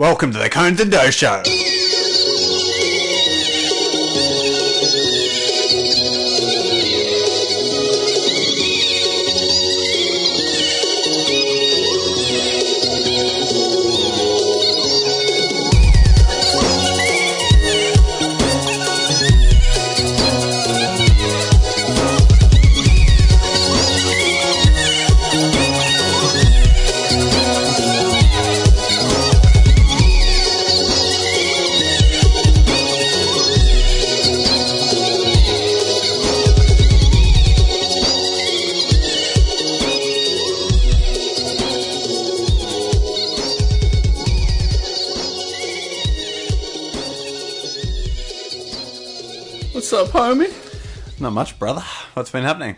Welcome to the Conez and Doe Show. What's up, homie? Not much, brother. What's been happening?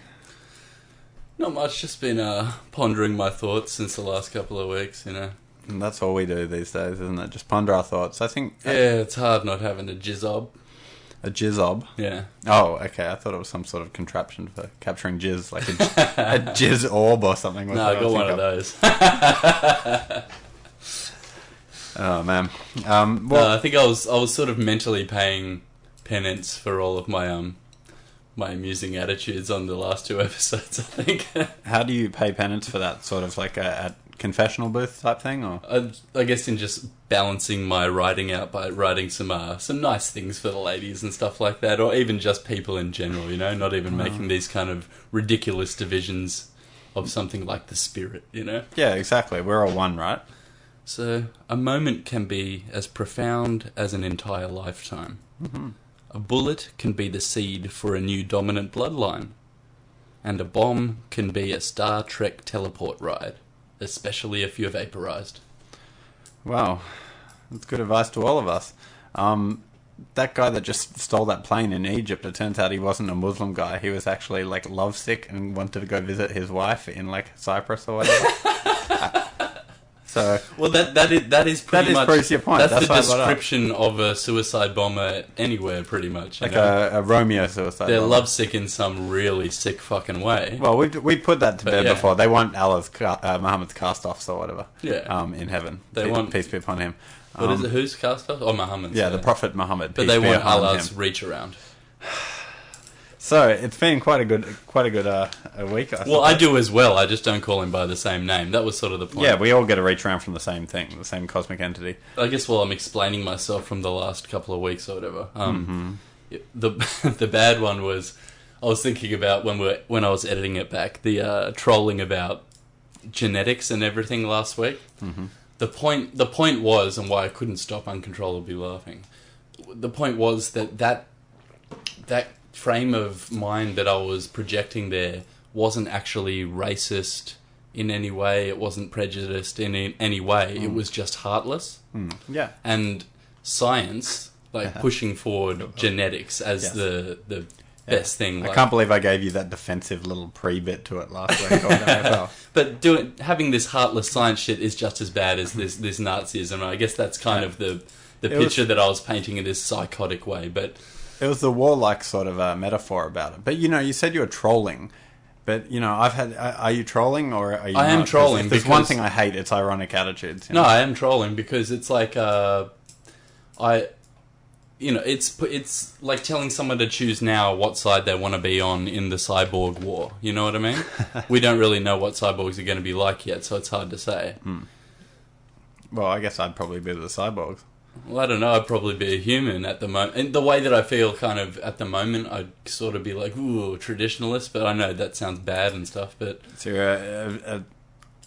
Not much, just been pondering my thoughts since the last couple of weeks, you know. And that's all we do these days, isn't it? Just ponder our thoughts. I think... Yeah, it's hard not having a jizzob. A jizzob? Yeah. Oh, okay. I thought it was some sort of contraption for capturing jizz, like a jizz orb or something. No, I got one of those. Oh, man. I think I was sort of mentally paying penance for all of my my amusing attitudes on the last two episodes, I think. How do you pay penance for that? Sort of like a confessional booth type thing, or I guess in just balancing my writing out by writing some nice things for the ladies and stuff like that, or even just people in general, you know, not even making these kind of ridiculous divisions of something like the spirit, you know? Yeah, exactly. We're all one, right? So, a moment can be as profound as an entire lifetime. Mm-hmm. A bullet can be the seed for a new dominant bloodline. And a bomb can be a Star Trek teleport ride, especially if you're vaporized. Wow. That's good advice to all of us. That guy that just stole that plane in Egypt, it turns out he wasn't a Muslim guy. He was actually, like, lovesick and wanted to go visit his wife in, like, Cyprus or whatever. So, well, that is pretty much proves your point. That's the description of a suicide bomber anywhere, pretty much. Like a Romeo suicide They're bomber. lovesick in some really sick fucking way. Well, we put that to bed before. They want Allah's Muhammad's cast-offs or whatever. Yeah. In heaven. They want peace be upon him. What is it? Who's cast-off? Oh, Muhammad's. Yeah, the Prophet Muhammad. But they want Allah's reach around. So it's been quite a good week. I do as well. I just don't call him by the same name. That was sort of the point. Yeah, we all get a reach around from the same thing, the same cosmic entity. I guess while I'm explaining myself from the last couple of weeks or whatever, the bad one was I was thinking about when I was editing it back, the trolling about genetics and everything last week. Mm-hmm. The point was, and why I couldn't stop uncontrollably laughing. The point was that frame of mind that I was projecting there wasn't actually racist in any way. It wasn't prejudiced in any way. It was just heartless. Yeah. And science, like pushing forward genetics as the best thing. I can't believe I gave you that defensive little pre-bit to it last week. But having this heartless science shit is just as bad as this Nazism. I guess that's kind of the picture that I was painting in this psychotic way, but... It was the warlike sort of metaphor about it. But, you know, you said you were trolling. But, you know, are you trolling or are you I am trolling. If there's one thing I hate, it's ironic attitudes. No, I am trolling because it's like, it's like telling someone to choose now what side they want to be on in the cyborg war. You know what I mean? We don't really know what cyborgs are going to be like yet, so it's hard to say. Well, I guess I'd probably be the cyborgs. Well, I don't know. I'd probably be a human at the moment. And the way that I feel kind of at the moment, I'd sort of be like, ooh, traditionalist. But I know that sounds bad and stuff. But so you're a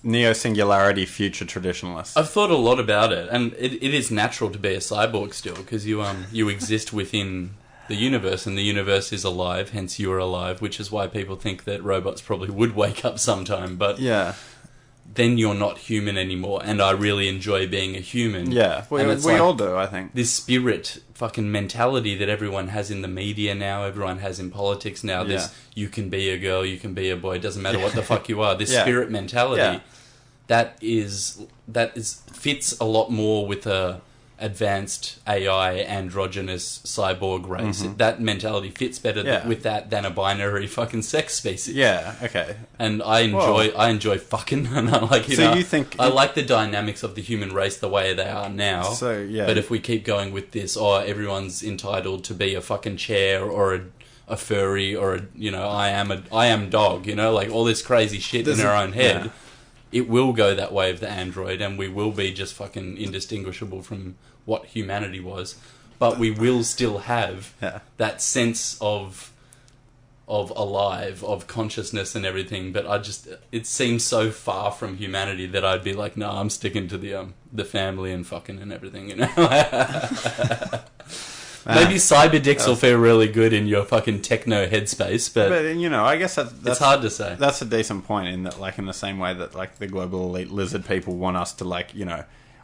neo-singularity future traditionalist. I've thought a lot about it. And it is natural to be a cyborg still. Because you exist within the universe. And the universe is alive. Hence you're alive. Which is why people think that robots probably would wake up sometime. But yeah. Then you're not human anymore, and I really enjoy being a human. Yeah, we all do, I think. This spirit fucking mentality that everyone has in the media now, everyone has in politics now, this you can be a girl, you can be a boy, it doesn't matter what the fuck you are, this spirit mentality, that is fits a lot more with a advanced AI androgynous cyborg race. That mentality fits better with that than a binary fucking sex species. Yeah, okay. And I enjoy fucking, and I like, you think... I like the dynamics of the human race the way they are now. So, yeah. But if we keep going with this, everyone's entitled to be a fucking chair or a furry or I am dog, like all this crazy shit in our own head. Yeah. It will go that way of the android, and we will be just fucking indistinguishable from what humanity was. But we will still have that sense of alive, of consciousness and everything. But it seems so far from humanity that I'd be like, no, I'm sticking to the family and fucking and everything, Maybe cyber dicks will feel really good in your fucking techno headspace, but I guess that's it's hard to say. That's a decent point in that, like, in the same way that, like, the global elite lizard people want us to, like,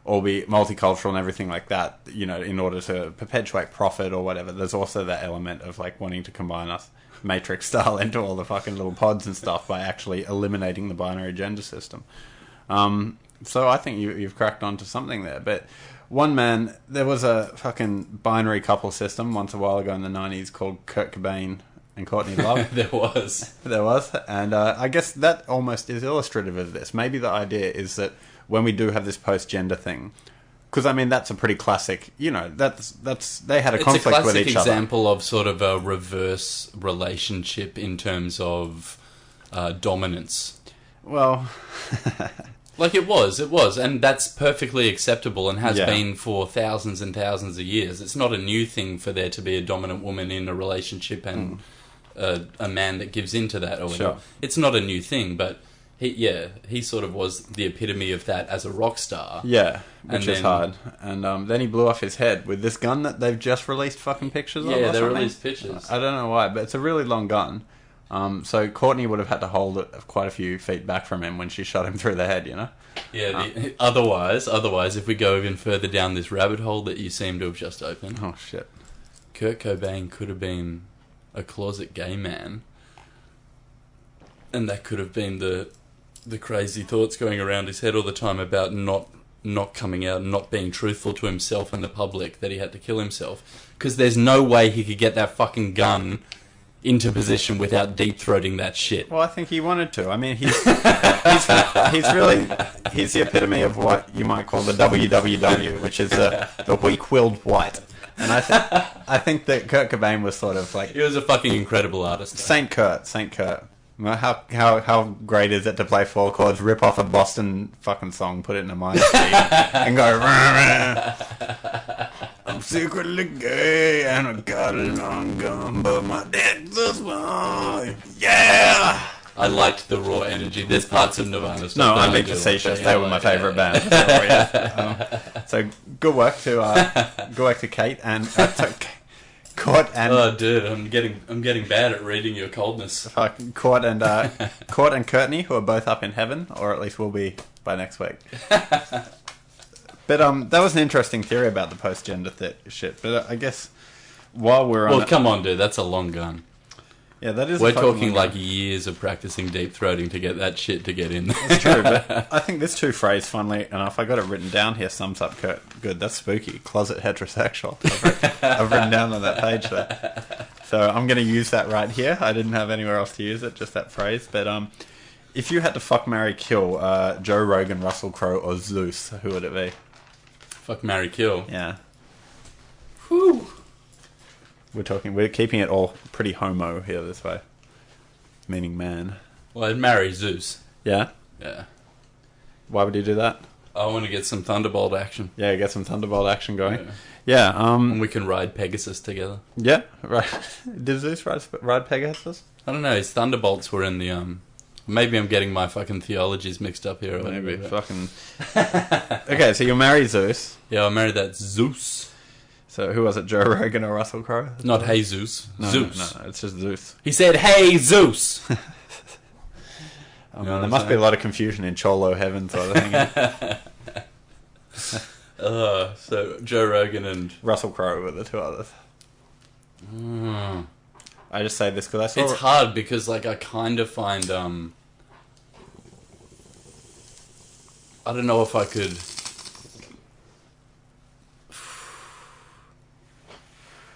all be multicultural and everything like that, in order to perpetuate profit or whatever. There's also that element of, like, wanting to combine us Matrix style into all the fucking little pods and stuff by actually eliminating the binary gender system. So I think you've cracked onto something there, but... One man, there was a fucking binary couple system once a while ago in the 90s called Kurt Cobain and Courtney Love. There was. And I guess that almost is illustrative of this. Maybe the idea is that when we do have this post-gender thing, because, I mean, that's a pretty classic, that's they had a conflict with each other. It's a classic example of sort of a reverse relationship in terms of dominance. Well... Like it was, and that's perfectly acceptable and has been for thousands and thousands of years. It's not a new thing for there to be a dominant woman in a relationship and a man that gives into that or whatever. Sure. It's not a new thing, but he sort of was the epitome of that as a rock star. Yeah, which is hard. And then he blew off his head with this gun that they've just released fucking pictures of. Yeah, they released pictures. I don't know why, but it's a really long gun. So Courtney would have had to hold it quite a few feet back from him when she shot him through the head, Yeah, otherwise, if we go even further down this rabbit hole that you seem to have just opened... Oh, shit. Kurt Cobain could have been a closet gay man. And that could have been the crazy thoughts going around his head all the time about not coming out and not being truthful to himself and the public that he had to kill himself. Because there's no way he could get that fucking gun... into position without deep-throating that shit. Well, I think he wanted to. I mean, he's the epitome of what you might call the WWW, which is the weak-willed white. And I think that Kurt Cobain was sort of like... He was a fucking incredible artist. Though. Saint Kurt. How great is it to play 4 chords, rip off a Boston fucking song, put it in a minor key, and go... I'm secretly gay and I got a long gun, but my dick's a small. Yeah! I liked the raw energy. There's parts of Nirvana stuff. No, I'm being facetious. They were my favourite band. So good work to Kate and Court and... Oh, dude, I'm getting bad at reading your coldness. Court and Courtney, who are both up in heaven, or at least will be by next week. But that was an interesting theory about the post-gender shit. But I guess while we're on... Well, come on, dude. That's a long gun. Yeah, that is... We're talking like years of practicing deep-throating to get that shit to get in. That's true, but I think this two phrase, funnily enough, I got it written down here, sums up Kurt. Good, that's spooky. Closet heterosexual. I've written down on that page there. So I'm going to use that right here. I didn't have anywhere else to use it, just that phrase. But if you had to fuck, marry, kill Joe Rogan, Russell Crowe, or Zeus, who would it be? Fuck, marry, kill. Yeah. Whew. We're keeping it all pretty homo here this way. Meaning man. Well, I'd marry Zeus. Yeah? Yeah. Why would you do that? I want to get some Thunderbolt action. Yeah, get some Thunderbolt action going. Yeah. And we can ride Pegasus together. Yeah, right. Did Zeus ride Pegasus? I don't know, his Thunderbolts were in the... Maybe I'm getting my fucking theologies mixed up here. Maybe fucking... Okay, so you'll marry Zeus. Yeah, I'll marry that Zeus. So who was it, Joe Rogan or Russell Crowe? Not Hey Zeus. Zeus. No, it's just Zeus. He said, Hey Zeus! There must be a lot of confusion in Cholo heaven sort of thing. So Joe Rogan and... Russell Crowe were the two others. I just say this because I saw... It's hard because, like, I kind of find, I don't know if I could...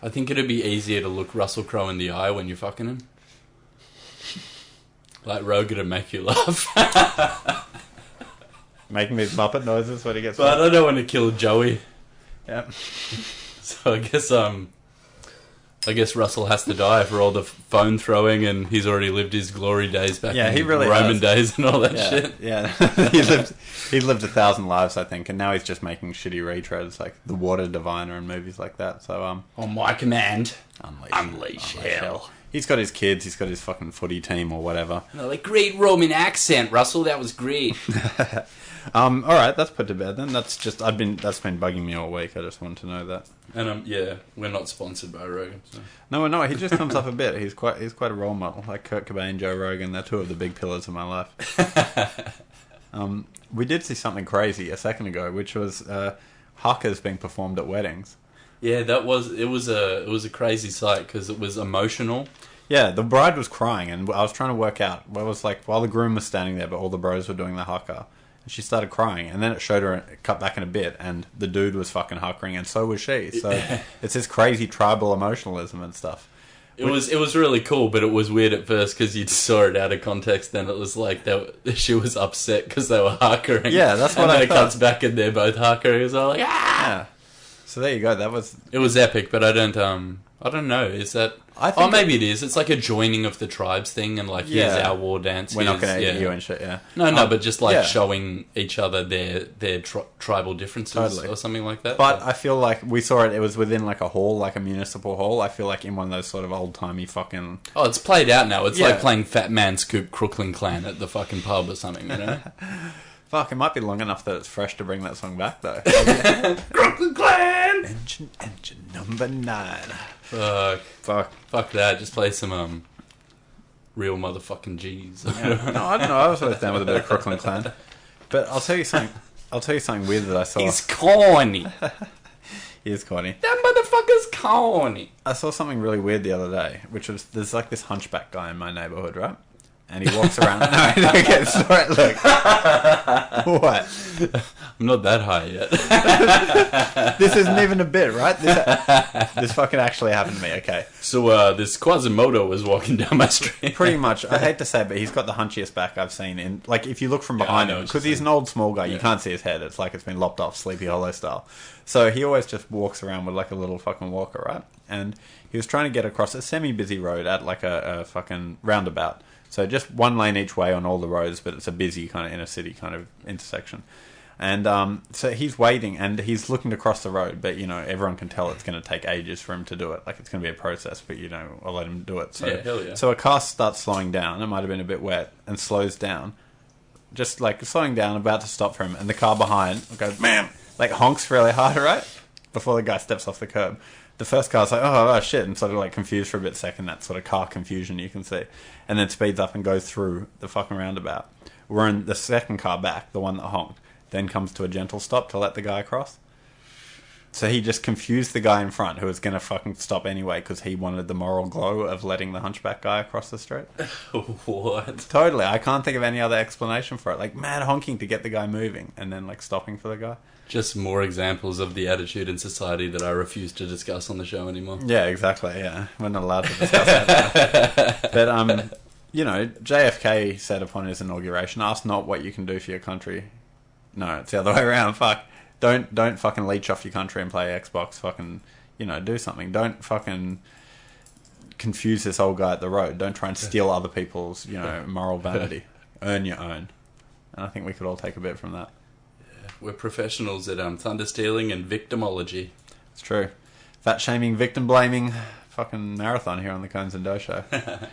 I think it'd be easier to look Russell Crowe in the eye when you're fucking him. Like Rogan to make you laugh. Making these Muppet noises when he gets... But I don't want to kill Joey. Yep. So I guess Russell has to die for all the phone throwing, and he's already lived his glory days back in he really Roman days and all that shit. Yeah, he lived 1,000 lives, I think, and now he's just making shitty retreads like The Water Diviner and movies like that. So on my command, unleash hell. He's got his kids, he's got his fucking footy team or whatever. No, like, great Roman accent, Russell. That was great. All right, that's put to bed then. That's been bugging me all week. I just wanted to know that. And we're not sponsored by Rogan. So. No, we're not. He just comes up a bit. He's quite a role model, like Kurt Cobain, Joe Rogan. They're two of the big pillars of my life. We did see something crazy a second ago, which was hakas being performed at weddings. Yeah, it was a crazy sight because it was emotional. Yeah, the bride was crying, and I was trying to work out. Well, it was like while the groom was standing there, but all the bros were doing the haka. And she started crying, and then it showed her, it cut back in a bit, and the dude was fucking huckering, and so was she. So it's this crazy tribal emotionalism and stuff. It was really cool, but it was weird at first because you saw it out of context. Then it was like she was upset because they were huckering. Yeah, that's what and I then thought. It cuts back and they're both huckering. It was all like, ah! Yeah. So there you go. It was epic, but I don't know. Is that? Maybe it is. It's like a joining of the tribes thing, and like, here's our war dance. We're not going to eat you and shit. Yeah. No, but just like showing each other their tribal differences or something like that. But I feel like we saw it. It was within like a hall, like a municipal hall. I feel like in one of those sort of old timey fucking. Oh, it's played out now. It's like playing Fat Man Scoop Crooklyn Clan at the fucking pub or something. You know. Fuck, it might be long enough that it's fresh to bring that song back, though. Crooklyn Clan! Engine number 9. Fuck that. Just play some, real motherfucking G's. Yeah. No, I don't know. I was always down with a bit of Crooklyn Clan. But I'll tell you something weird that I saw. He's corny. He is corny. That motherfucker's corny. I saw something really weird the other day, which was, there's like this hunchback guy in my neighbourhood, right? And he walks around. No, okay, sorry, look. What? I'm not that high yet. This isn't even a bit, right? This fucking actually happened to me, okay. So, this Quasimodo was walking down my street. Pretty much. I hate to say it, but he's got the hunchiest back I've seen in... Like, if you look from behind him, because he's an old small guy, you can't see his head. It's like it's been lopped off, Sleepy Hollow style. So he always just walks around with like a little fucking walker, right? And he was trying to get across a semi-busy road at like a fucking roundabout. So just one lane each way on all the roads, but it's a busy kind of inner city kind of intersection. And so he's waiting and he's looking to cross the road, but you know, everyone can tell it's going to take ages for him to do it. Like it's going to be a process, but you know, I'll let him do it. So, hell yeah. So a car starts slowing down. It might have been a bit wet and slows down. Just like slowing down, about to stop for him. And the car behind goes, man, like honks really hard, right? Before the guy steps off the curb. The first car's like, oh shit, and sort of like confused for a bit second, that sort of car confusion you can see. And then speeds up and goes through the fucking roundabout. We're in the second car back, the one that honked, then comes to a gentle stop to let the guy cross. So he just confused the guy in front who was going to fucking stop anyway because he wanted the moral glow of letting the hunchback guy across the street. What? Totally. I can't think of any other explanation for it. Like mad honking to get the guy moving and then like stopping for the guy. Just more examples of the attitude in society that I refuse to discuss on the show anymore. Yeah, exactly, yeah. We're not allowed to discuss that. But, you know, JFK said upon his inauguration, ask not what you can do for your country. No, it's the other way around. Fuck. Don't fucking leech off your country and play Xbox. Fucking, you know, do something. Don't fucking confuse this old guy at the road. Don't try and steal other people's, you know, moral vanity. Earn your own. And I think we could all take a bit from that. We're professionals at thunder stealing and victimology. It's true. Fat shaming, victim blaming, fucking marathon here on the Conez and Doe show. I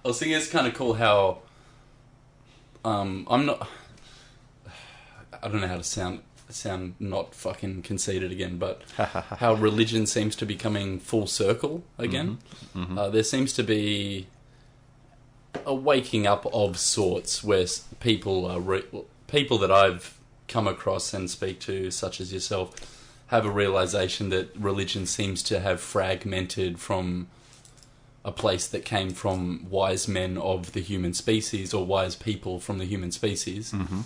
was thinking it's kind of cool how I'm not. I don't know how to sound not fucking conceited again, but how religion seems to be coming full circle again. Mm-hmm. Mm-hmm. There seems to be a waking up of sorts where people that I've come across and speak to, such as yourself, have a realization that religion seems to have fragmented from a place that came from wise men of the human species or wise people from the human species. Mm-hmm.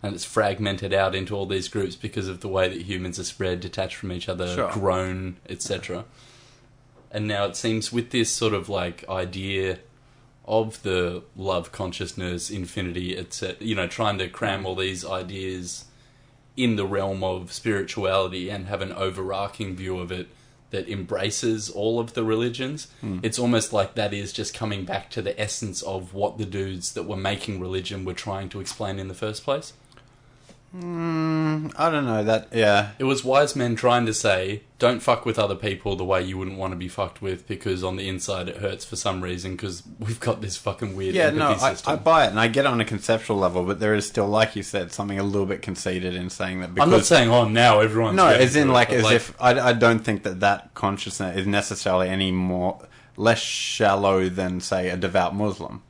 And it's fragmented out into all these groups because of the way that humans are spread, detached from each other, grown, etc. And now it seems with this sort of like idea of the love consciousness, infinity, etc., trying to cram all these ideas in the realm of spirituality and have an overarching view of it that embraces all of the religions. It's almost like that is just coming back to the essence of what the dudes that were making religion were trying to explain in the first place. I don't know that. Yeah, it was wise men trying to say, don't fuck with other people the way you wouldn't want to be fucked with, because on the inside it hurts for some reason, because we've got this fucking weird empathy system. I buy it, and I get it on a conceptual level, but there is still, like you said, something a little bit conceited in saying that. Because, I'm not saying, now everyone's... No, as in, if... I don't think that consciousness is necessarily less shallow than, say, a devout Muslim.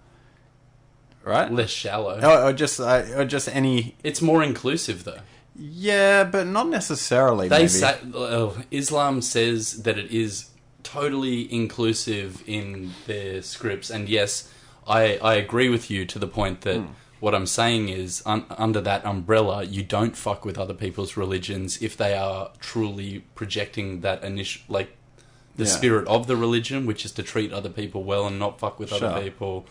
Right? Less shallow. Or just any... It's more inclusive, though. Yeah, but not necessarily, Islam says that it is totally inclusive in their scripts, and yes, I agree with you to the point that what I'm saying is, under that umbrella, you don't fuck with other people's religions if they are truly projecting that initial... the spirit of the religion, which is to treat other people well and not fuck with other people...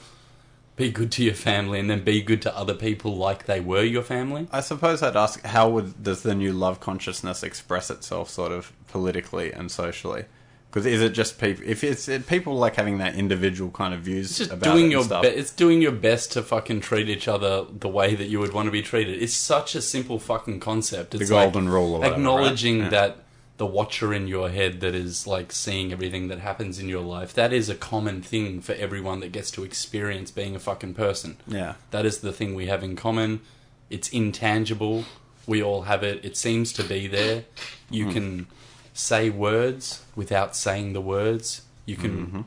Be good to your family, and then be good to other people like they were your family. I suppose I'd ask, does the new love consciousness express itself sort of politically and socially? Because is it just people... If it's people like having that individual kind of views just about it and stuff. It's doing your best to fucking treat each other the way that you would want to be treated. It's such a simple fucking concept. It's the golden rule or whatever, acknowledging right? that the watcher in your head that is like seeing everything that happens in your life, that is a common thing for everyone that gets to experience being a fucking person. Yeah. That is the thing we have in common. It's intangible. We all have it. It seems to be there. You can say words without saying the words. You can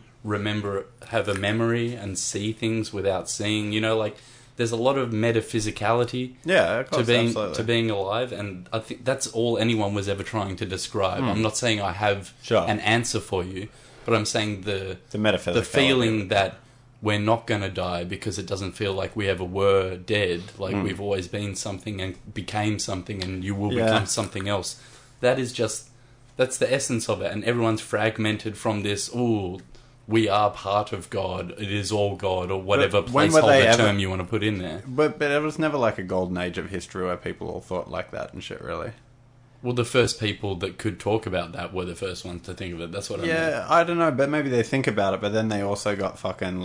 have a memory and see things without seeing. There's a lot of metaphysicality to being alive, and I think that's all anyone was ever trying to describe. I'm not saying I have an answer for you, but I'm saying the feeling that we're not going to die because it doesn't feel like we ever were dead, like we've always been something and became something, and you will become something else. That's the essence of it, and everyone's fragmented from this, we are part of God, it is all God, or whatever placeholder term you want to put in there. But it was never like a golden age of history where people all thought like that and shit, really. Well, the first people that could talk about that were the first ones to think of it. That's what I mean. Yeah, I don't know, but maybe they think about it, but then they also got fucking,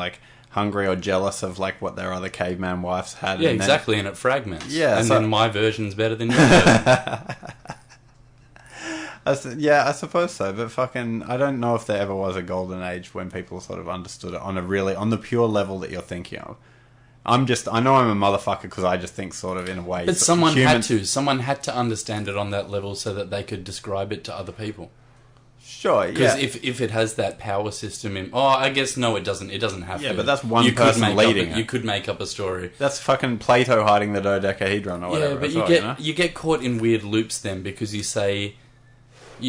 hungry or jealous of, what their other caveman wives had. Yeah, exactly, and it fragments. Yeah, and then my version's better than your version. Yeah, I suppose so, but fucking, I don't know if there ever was a golden age when people sort of understood it on the pure level that you're thinking of. I know I'm a motherfucker because I just think sort of in a way. But someone had to understand it on that level so that they could describe it to other people. Sure, yeah. Because if it has that power system in... Oh, I guess no, it doesn't. It doesn't have to. Yeah, but that's one person leading it. You could make up a story. That's fucking Plato hiding the dodecahedron or whatever. Yeah, but you get caught in weird loops then because you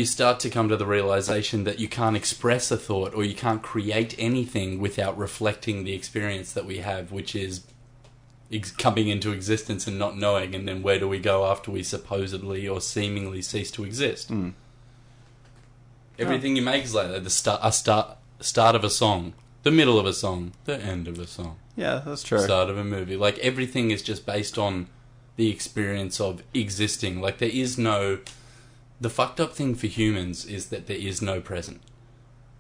start to come to the realization that you can't express a thought or you can't create anything without reflecting the experience that we have, which is coming into existence and not knowing, and then where do we go after we supposedly or seemingly cease to exist? Everything you make is like that. The start of a song, the middle of a song, the end of a song. Yeah, that's true. Start of a movie. Everything is just based on the experience of existing. There is no... The fucked up thing for humans is that there is no present.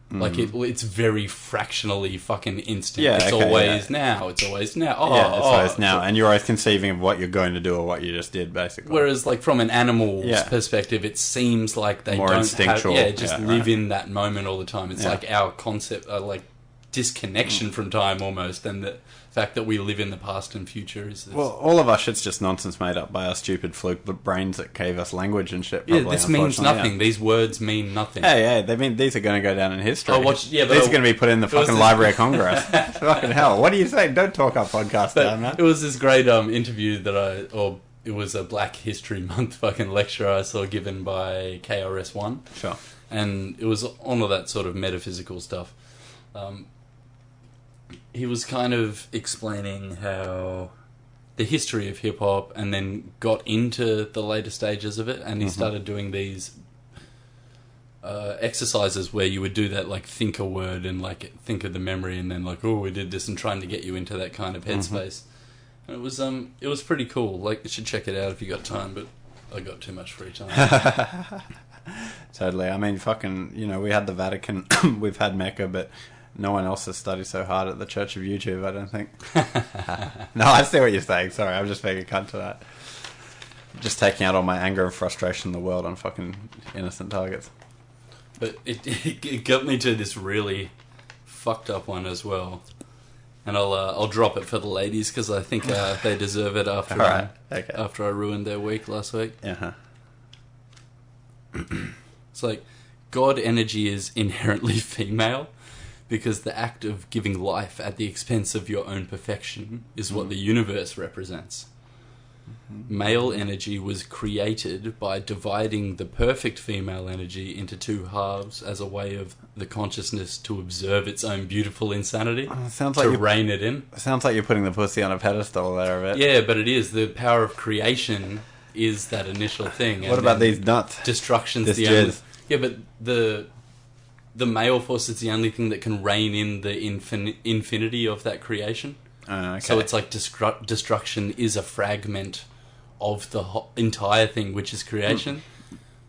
It's very fractionally fucking instant. Yeah, it's always now. It's always now. It's always now. And you're always conceiving of what you're going to do or what you just did, basically. Whereas, from an animal's perspective, it seems like they more don't instinctual. Live in that moment all the time. It's our concept, disconnection from time almost, and the fact that we live in the past and future is this. Well, all of our shit's just nonsense made up by our stupid fluke brains that gave us language and shit. Probably, this means nothing. These words mean nothing. Hey, these are going to go down in history. These are going to be put in the fucking Library of Congress. Fucking hell. What do you say? Don't talk our podcast down, man. It was this great interview that it was a Black History Month fucking lecture I saw given by KRS-One. Sure. And it was on all that sort of metaphysical stuff. He was kind of explaining how the history of hip-hop and then got into the later stages of it, and he started doing these exercises where you would do that, like, think a word and, like, think of the memory and then, like, oh, we did this, and trying to get you into that kind of headspace. And it was pretty cool. Like, you should check it out if you got time, but I got too much free time. Totally. I mean, fucking, we had the Vatican, we've had Mecca, but no one else has studied so hard at the Church of YouTube, I don't think. No, I see what you're saying. Sorry, I'm just being a cunt to that. Just taking out all my anger and frustration in the world on fucking innocent targets. But it got me to this really fucked up one as well. And I'll drop it for the ladies because I think they deserve it after after I ruined their week last week. Uh-huh. It's like, God energy is inherently female because the act of giving life at the expense of your own perfection is what the universe represents. Male energy was created by dividing the perfect female energy into two halves as a way of the consciousness to observe its own beautiful insanity, rein it in. Sounds like you're putting the pussy on a pedestal there a bit. Yeah, but it is. The power of creation is that initial thing. What about these nuts? Destruction's the only... Yeah, but the male force is the only thing that can rein in the infinity of that creation. Okay. So it's like destruction is a fragment of the entire thing, which is creation.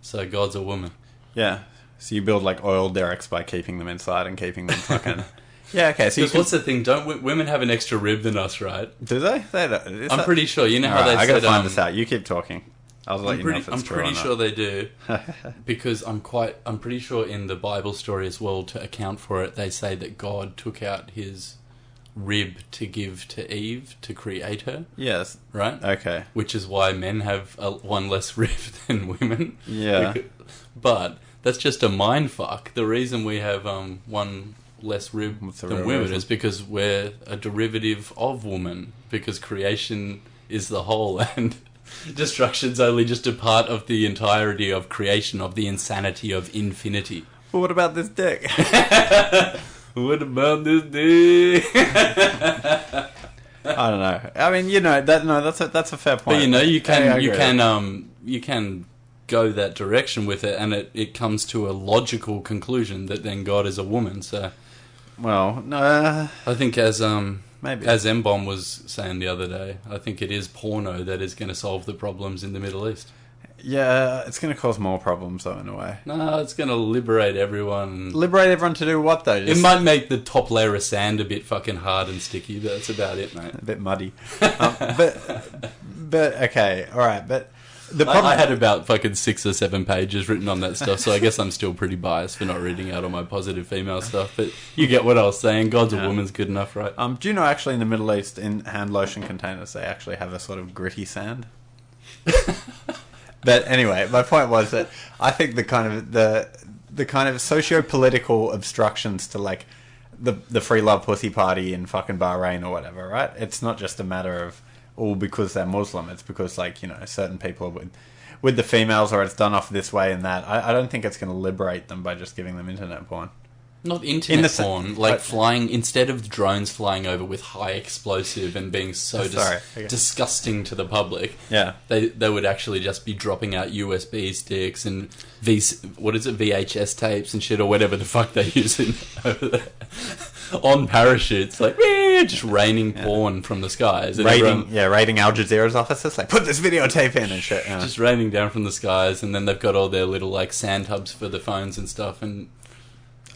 So God's a woman. Yeah. So you build like oil derricks by keeping them inside and keeping them fucking... Yeah, okay. So what's the thing? Don't women have an extra rib than us, right? Do they? They don't. I'm pretty sure. You know how they said... I gotta find this out. You keep talking. I'll let you know if it's true or not. I'm pretty sure they do. Because I'm pretty sure in the Bible story as well, to account for it, they say that God took out his rib to give to Eve to create her. Yes. Right? Okay. Which is why men have one less rib than women. Yeah. But that's just a mind fuck. The reason we have one less rib than women is because we're a derivative of woman. Because creation is the whole and destruction's only just a part of the entirety of creation, of the insanity of infinity. Well, what about this dick? What about this dick? I don't know. I mean, that's a fair point. But you can go that direction with it, and it comes to a logical conclusion that then God is a woman. So, well, no, I think as maybe M-Bomb was saying the other day, I think it is porno that is going to solve the problems in the Middle East. Yeah, it's going to cause more problems, though, in a way. No, it's going to liberate everyone. Liberate everyone to do what, though? It might make the top layer of sand a bit fucking hard and sticky, but that's about it, mate. A bit muddy. But okay, alright, but... The problem... I had about fucking 6 or 7 pages written on that stuff, so I guess I'm still pretty biased for not reading out all my positive female stuff, but you get what I was saying. God's a woman's good enough, right? Do you know, actually, in the Middle East, in hand lotion containers, they actually have a sort of gritty sand? But anyway, my point was that I think the kind of socio-political obstructions to like the free love pussy party in fucking Bahrain or whatever, right? It's not just a matter of because they're Muslim. It's because certain people with the females, or it's done off this way and that. I don't think it's going to liberate them by just giving them internet porn. Not internet porn, flying, instead of drones flying over with high explosive and being so disgusting to the public, they would actually just be dropping out USB sticks and VHS tapes and shit, or whatever the fuck they're using over there, on parachutes, just raining porn from the skies. And raiding Al Jazeera's offices, put this videotape in and shit. Just raining down from the skies, and then they've got all their little sand hubs for the phones and stuff, and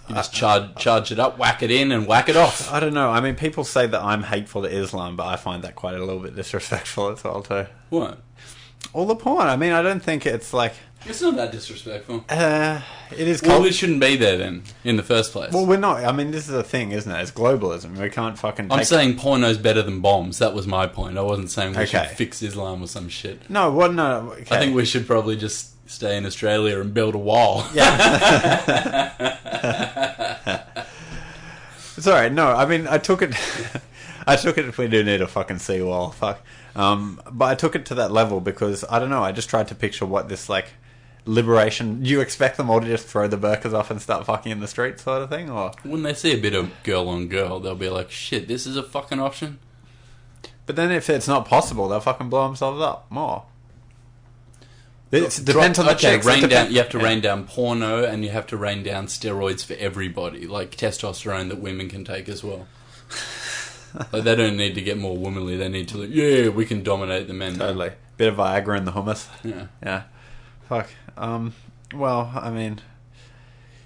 you just charge it up, whack it in, and whack it off. I don't know. I mean, people say that I'm hateful to Islam, but I find that quite a little bit disrespectful as well, too. What? All the porn. I mean, I don't think it's It's not that disrespectful. It is... Well, it shouldn't be there, then, in the first place. Well, we're not... I mean, this is the thing, isn't it? It's globalism. We can't fucking... I'm saying porno's better than bombs. That was my point. I wasn't saying we should fix Islam or some shit. No, well, no... Okay. I think we should probably just stay in Australia and build a wall. Yeah. It's alright. No, I mean, I took it if we do need a fucking seawall. Fuck. But I took it to that level because, I don't know, I just tried to picture what this, liberation... Do you expect them all to just throw the burqas off and start fucking in the street sort of thing, or...? When they see a bit of girl on girl, they'll be like, shit, this is a fucking option? But then if it's not possible, they'll fucking blow themselves up more. It depends on the chicks. Rain down. You have to rain down porno, and you have to rain down steroids for everybody, like testosterone that women can take as well. Like, they don't need to get more womanly. They need to, we can dominate the men. Totally. Bit of Viagra in the hummus. Yeah. Fuck. Well, I mean,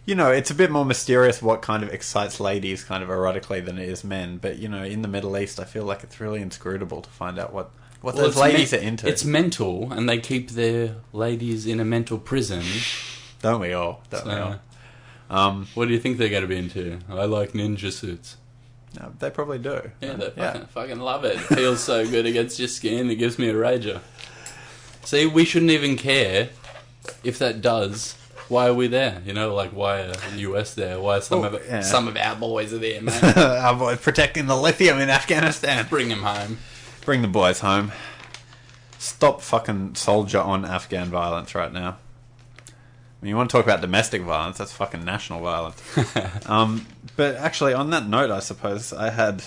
it's a bit more mysterious what kind of excites ladies kind of erotically than it is men. But, in the Middle East, I feel like it's really inscrutable to find out what those ladies are into. It's mental, and they keep their ladies in a mental prison. Don't we all? What do you think they're going to be into? I like ninja suits. No, they probably do. Yeah, they fucking love it. It feels so good against your skin. It gives me a rager. See, we shouldn't even care if that does. Why are we there? Why are the US there? Why are some of our boys are there, man? Our boys protecting the lithium in Afghanistan. Bring them home. Bring the boys home. Stop fucking soldier on Afghan violence right now. I mean, you want to talk about domestic violence, that's fucking national violence. But actually, on that note, I suppose I had...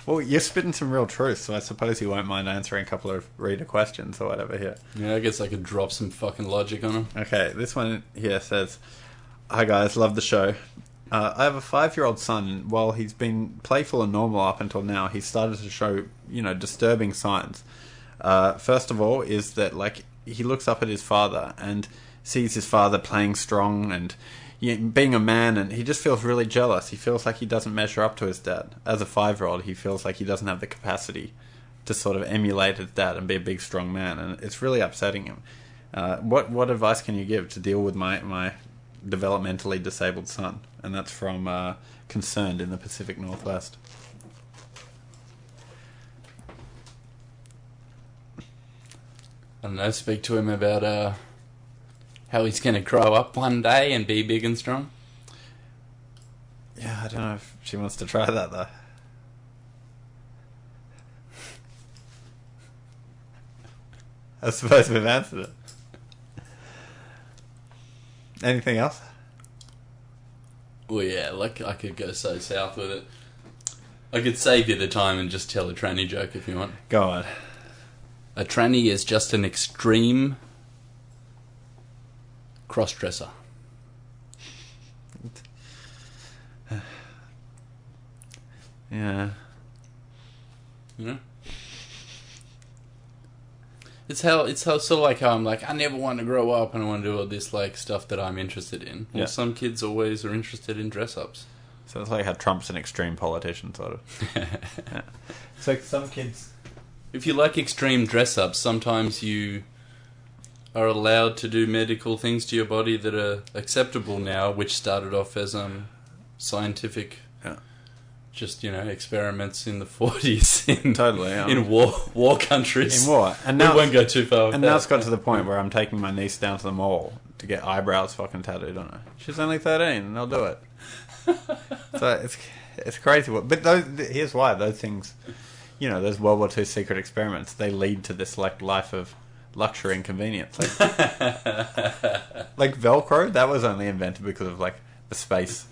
Well, you're spitting some real truth, so I suppose you won't mind answering a couple of reader questions or whatever here. Yeah, I guess I could drop some fucking logic on them. Okay, this one here says, "Hi guys, love the show. I have a 5-year-old son, and while he's been playful and normal up until now, he's started to show, disturbing signs. First of all is that, he looks up at his father and sees his father playing strong and being a man, and he just feels really jealous. He feels like he doesn't measure up to his dad. As a 5-year-old, he feels like he doesn't have the capacity to sort of emulate his dad and be a big, strong man, and it's really upsetting him. What advice can you give to deal with my developmentally disabled son?" And that's from Concerned in the Pacific Northwest. I don't know, speak to him about how he's going to grow up one day and be big and strong. Yeah, I don't know if she wants to try that, though. I suppose we've answered it. Anything else? Well, yeah, I could go so south with it. I could save you the time and just tell a tranny joke if you want. Go on. A tranny is just an extreme cross-dresser. Yeah. It's sort of like how I'm like, I never want to grow up and I want to do all this stuff that I'm interested in. Well, some kids always are interested in dress-ups. So it's like how Trump's an extreme politician, sort of. Yeah. So some kids... If you like extreme dress-ups, sometimes you are allowed to do medical things to your body that are acceptable now, which started off as scientific... Just, experiments in the 40s in war countries. In war. And now, we won't go too far with and now it's got to the point where I'm taking my niece down to the mall to get eyebrows fucking tattooed on her. She's only 13 and I'll do it. So it's crazy. But here's why. Those things, those World War II secret experiments, they lead to this life of luxury and convenience. Like Velcro, that was only invented because of the space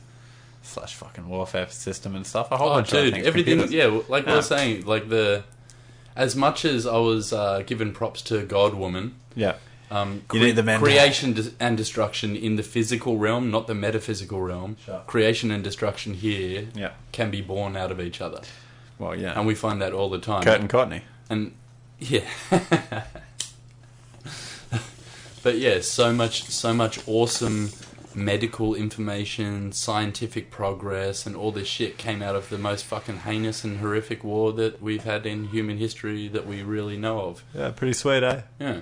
/ fucking warfare system and stuff. A whole bunch of things. Everything. Computers. Yeah, we were saying, as much as I was giving props to God Woman. Yeah. You need the men. Creation and destruction in the physical realm, not the metaphysical realm. Sure. Creation and destruction here can be born out of each other. Well, yeah. And we find that all the time. Kurt and Courtney. And yeah. But yeah, so much awesome medical information, scientific progress, and all this shit came out of the most fucking heinous and horrific war that we've had in human history that we really know of. Yeah, pretty sweet, eh? Yeah.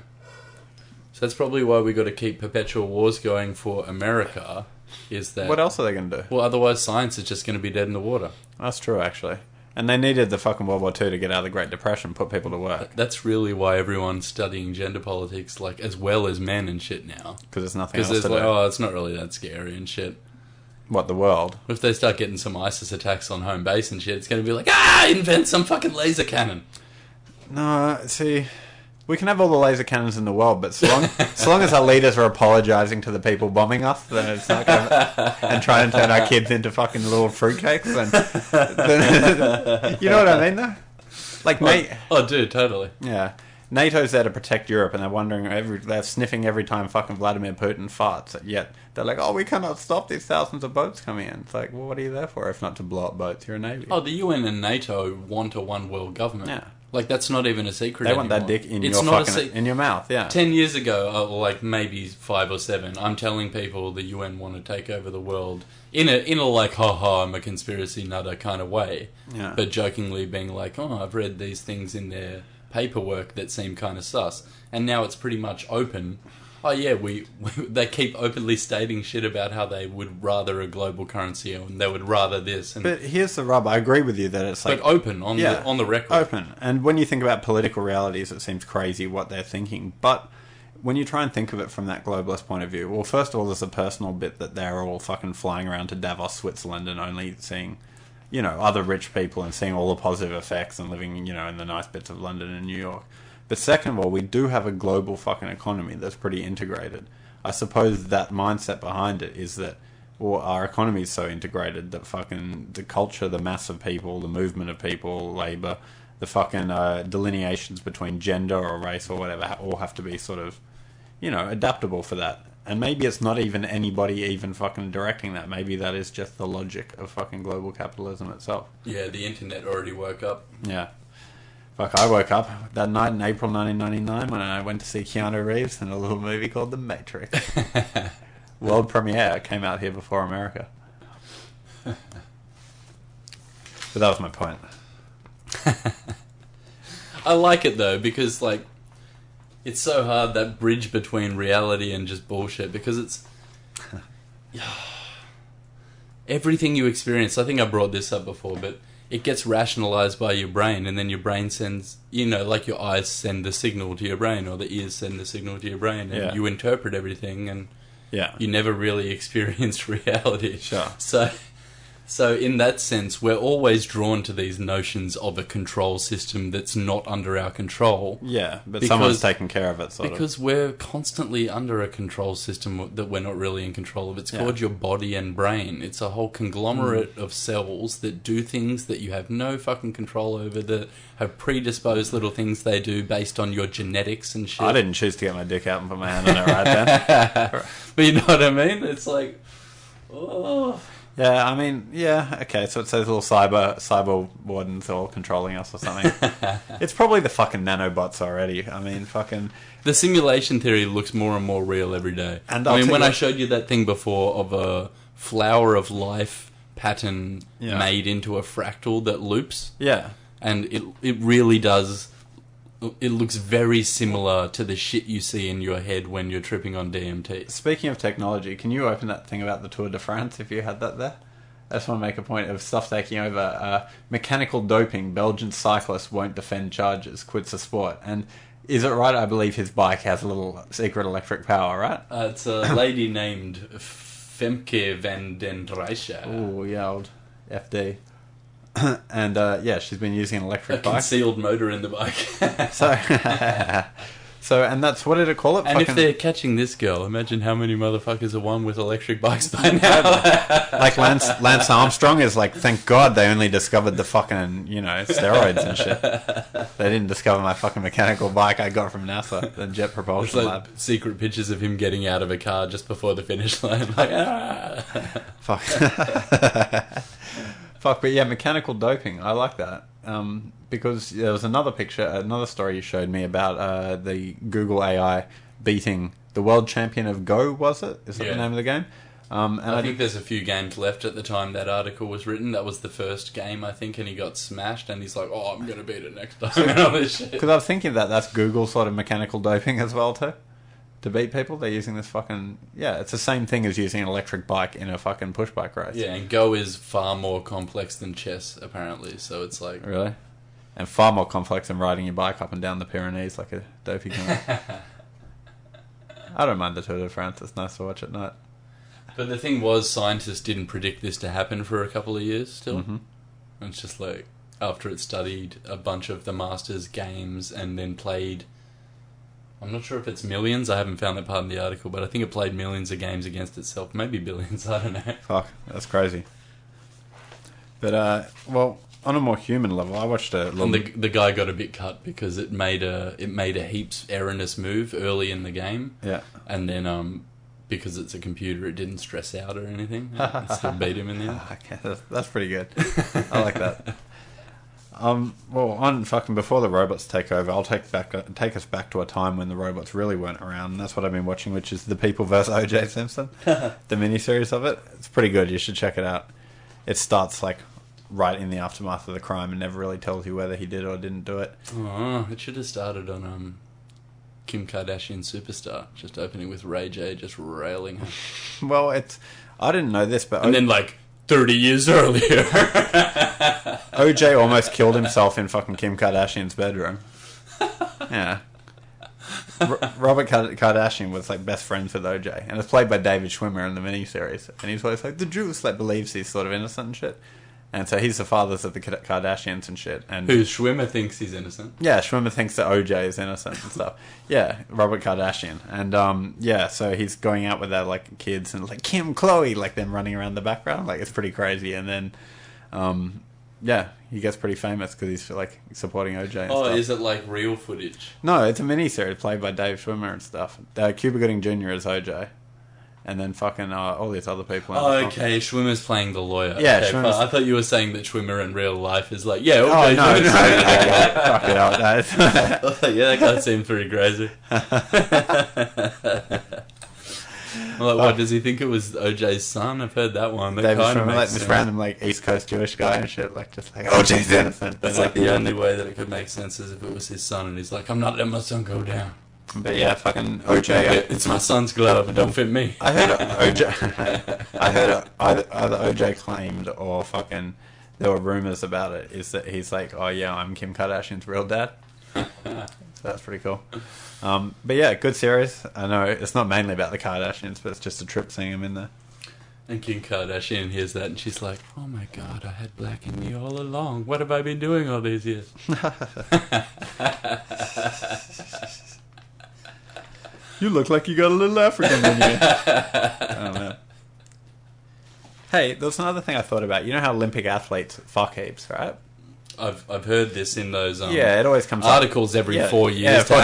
So that's probably why we got to keep perpetual wars going for America, is that... What else are they going to do? Well, otherwise science is just going to be dead in the water. That's true, actually. And they needed the fucking World War II to get out of the Great Depression, put people to work. That's really why everyone's studying gender politics, as well as men and shit now. Because there's nothing else to do. It's not really that scary and shit. What, the world? If they start getting some ISIS attacks on home base and shit, it's going to be invent some fucking laser cannon. No, see... We can have all the laser cannons in the world, but so long as our leaders are apologising to the people bombing us, then it's not going to... And trying to turn our kids into fucking little fruitcakes, then you know what I mean, though? Mate... Oh, dude, totally. Yeah. NATO's there to protect Europe, and they're sniffing every time fucking Vladimir Putin farts. Yet they're like, oh, we cannot stop these thousands of boats coming in. It's like, well, what are you there for if not to blow up boats? You're a navy. Oh, the UN and NATO want a one world government. Yeah. Like, that's not even a secret They anymore. want that dick in in your mouth, yeah. 10 years ago, or like maybe 5 or 7, I'm telling people the UN want to take over the world in a like, ha, I'm a conspiracy nutter kind of way. Yeah. But jokingly being like, oh, I've read these things in their paperwork that seem kind of sus. And now it's pretty much open. Oh yeah, they keep openly stating shit about how they would rather a global currency and they would rather this. And, but here's the rub. I agree with you that it's like... But open, on the record. Open. And when you think about political realities, it seems crazy what they're thinking. But when you try and think of it from that globalist point of view, well, first of all, there's a personal bit that they're all fucking flying around to Davos, Switzerland, and only seeing, other rich people and seeing all the positive effects and living, in the nice bits of London and New York. But second of all, we do have a global fucking economy that's pretty integrated. I suppose that mindset behind it is that, well, our economy is so integrated that fucking the culture, the mass of people, the movement of people, labour, the fucking delineations between gender or race or whatever all have to be sort of, adaptable for that. And maybe it's not even anybody even fucking directing that. Maybe that is just the logic of fucking global capitalism itself. Yeah, the internet already woke up. Yeah. Fuck, I woke up that night in April 1999 when I went to see Keanu Reeves in a little movie called The Matrix. World premiere. Came out here before America. But that was my point. I like it though, because like it's so hard, that bridge between reality and just bullshit, because it's everything you experience. I think I brought this up before, but it gets rationalized by your brain, and then your brain sends, like your eyes send the signal to your brain, or the ears send the signal to your brain, and you interpret everything, and you never really experience reality. Sure. So in that sense, we're always drawn to these notions of a control system that's not under our control. Yeah, but someone's taking care of it, Because we're constantly under a control system that we're not really in control of. It's called your body and brain. It's a whole conglomerate of cells that do things that you have no fucking control over, that have predisposed little things they do based on your genetics and shit. I didn't choose to get my dick out and put my hand on it right then. But you know what I mean? It's like, oh... Yeah, I mean, okay, so it's those little cyber wardens all controlling us or something. It's probably the fucking nanobots already. I mean, fucking... The simulation theory looks more and more real every day. And I showed you that thing before of a flower of life pattern made into a fractal that loops. Yeah. And it really does... It looks very similar to the shit you see in your head when you're tripping on DMT. Speaking of technology, can you open that thing about the Tour de France if you had that there? I just want to make a point of stuff taking over. Mechanical doping, Belgian cyclist won't defend charges, quits the sport. And is it right? I believe his bike has a little secret electric power, right? It's a lady named Femke van den Rijsje. Oh, yeah, old FD. And she's been using an electric bike. Concealed motor in the bike. So, and that's, what did it call it? And if they're catching this girl, imagine how many motherfuckers are one with electric bikes by now. Like Lance Armstrong is like, thank God they only discovered the fucking, steroids and shit. They didn't discover my fucking mechanical bike I got from NASA, the Jet Propulsion Lab. Secret pictures of him getting out of a car just before the finish line. Like, Fuck. Fuck, but yeah, mechanical doping. I like that. Because there was another story you showed me about the Google AI beating the world champion of Go, was it? Is that the name of the game? And I think there's a few games left at the time that article was written. That was the first game, I think, and he got smashed, and he's like, oh, I'm going to beat it next time. And all this shit. Because I was thinking that's Google sort of mechanical doping as well, too. To beat people, they're using this fucking... Yeah, it's the same thing as using an electric bike in a fucking push bike race. Yeah, and Go is far more complex than chess, apparently, so it's like... Really? And far more complex than riding your bike up and down the Pyrenees like a dopey guy. I don't mind the Tour de France, it's nice to watch at night. But the thing was, scientists didn't predict this to happen for a couple of years still. Mm-hmm. It's just like, after it studied a bunch of the Masters games and then played... I'm not sure if it's millions. I haven't found that part in the article, but I think it played millions of games against itself. Maybe billions. I don't know. Fuck, that's crazy. But, well, on a more human level, I watched a little... And the guy got a bit cut because it made a heaps erroneous move early in the game. Yeah. And then because it's a computer, it didn't stress out or anything. It still beat him in the end. Okay, that's pretty good. I like that. Well, on fucking before the robots take over, I'll take us back to a time when the robots really weren't around, and that's what I've been watching, which is The People vs. O.J. Simpson, the miniseries of it. It's pretty good. You should check it out. It starts like right in the aftermath of the crime and never really tells you whether he did or didn't do it. Oh, it should have started on Kim Kardashian Superstar, just opening with Ray J just railing her. Well, I didn't know this, but... And then, like, 30 years earlier... OJ almost killed himself in fucking Kim Kardashian's bedroom. Yeah. Robert Kardashian was, like, best friends with OJ. And it's played by David Schwimmer in the miniseries. And he's always like, the Jews, like, believes he's sort of innocent and shit. And so he's the fathers of the Kardashians and shit. And who Schwimmer thinks he's innocent. Yeah, Schwimmer thinks that OJ is innocent and stuff. Yeah, Robert Kardashian. And, yeah, so he's going out with their, like, kids and, like, Kim, Chloe, like, them running around the background. Like, it's pretty crazy. And then, yeah, he gets pretty famous because he's, like, supporting OJ and stuff. Oh, is it, like, real footage? No, it's a miniseries played by Dave Schwimmer and stuff. Cuba Gooding Jr. is OJ. And then fucking all these other people. Oh, okay. Schwimmer's playing the lawyer. Yeah, okay, I thought you were saying that Schwimmer in real life is like, yeah, okay. Oh, no. Fuck it out, yeah, that guy seems pretty crazy. Well, what, does he think it was OJ's son? I've heard that one. That David kind of Schwimmer, like, this random, like, East Coast Jewish guy and shit. Like, just like, OJ's innocent. That's like the only way that it could make sense is if it was his son and he's like, I'm not letting my son go down. But yeah, fucking OJ. It's my son's glove. It don't fit me. I heard OJ. I heard either OJ claimed or fucking there were rumors about it. Is that he's like, oh yeah, I'm Kim Kardashian's real dad. So that's pretty cool. But yeah, good series. I know it's not mainly about the Kardashians, but it's just a trip seeing them in there. And Kim Kardashian hears that and she's like, oh my god, I had black in me all along. What have I been doing all these years? You look like you got a little African in you. Oh, man. Hey, there was another thing I thought about. You know how Olympic athletes fuck heaps, right? I've heard this in those yeah, it always comes articles up. every 4 years to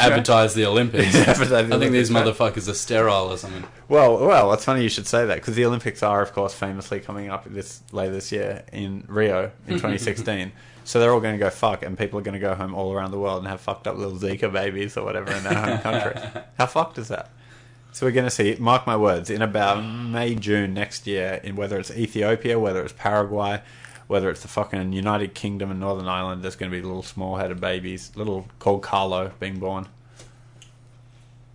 advertise the Olympics. I think these motherfuckers are sterile or something. Well, it's funny you should say that because the Olympics are, of course, famously coming up later this year in Rio in 2016. So they're all going to go fuck, and people are going to go home all around the world and have fucked up little Zika babies or whatever in their home country. How fucked is that? So we're going to see, mark my words, in about May, June next year, in whether it's Ethiopia, whether it's Paraguay, whether it's the fucking United Kingdom and Northern Ireland, there's going to be little small-headed babies, little called Carlo, being born.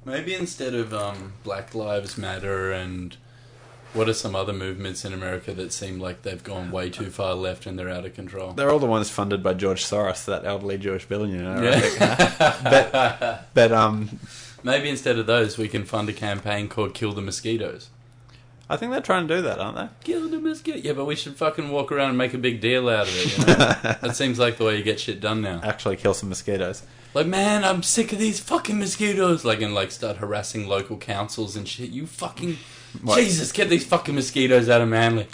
Maybe instead of Black Lives Matter and what are some other movements in America that seem like they've gone way too far left and they're out of control? They're all the ones funded by George Soros, that elderly Jewish billionaire. Yeah. but maybe instead of those, we can fund a campaign called Kill the Mosquitoes. I think they're trying to do that, aren't they? Kill the mosquito. Yeah, but we should fucking walk around and make a big deal out of it, you know? That seems like the way you get shit done now. Actually kill some mosquitoes. Like, man, I'm sick of these fucking mosquitoes. Like, and like start harassing local councils and shit. You fucking... What? Jesus, get these fucking mosquitoes out of Manly.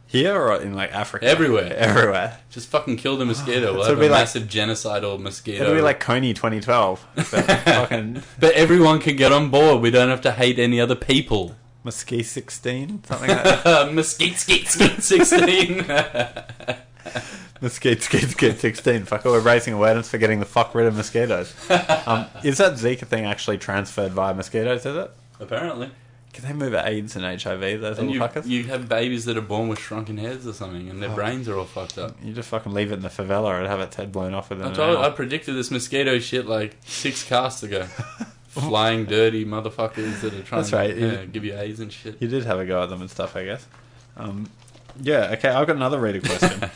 Here or in, like, Africa? Everywhere. Just fucking kill the mosquito. We'll have a massive genocidal mosquito. It'll be like Coney 2012. But everyone can get on board. We don't have to hate any other people. Mesquite 16? Something like that. Mesquite 16. Mesquite 16. Fuck, we're raising awareness for getting the fuck rid of mosquitoes. Is that Zika thing actually transferred via mosquitoes, is it? Apparently. Can they move AIDS and HIV, those little fuckers? You have babies that are born with shrunken heads or something, and their brains are all fucked up. You just fucking leave it in the favela and have its head blown off with an I predicted this mosquito shit like 6 casts ago. Flying dirty motherfuckers that are trying to give you AIDS and shit. You did have a go at them and stuff, I guess. Yeah, okay, I've got another reader question.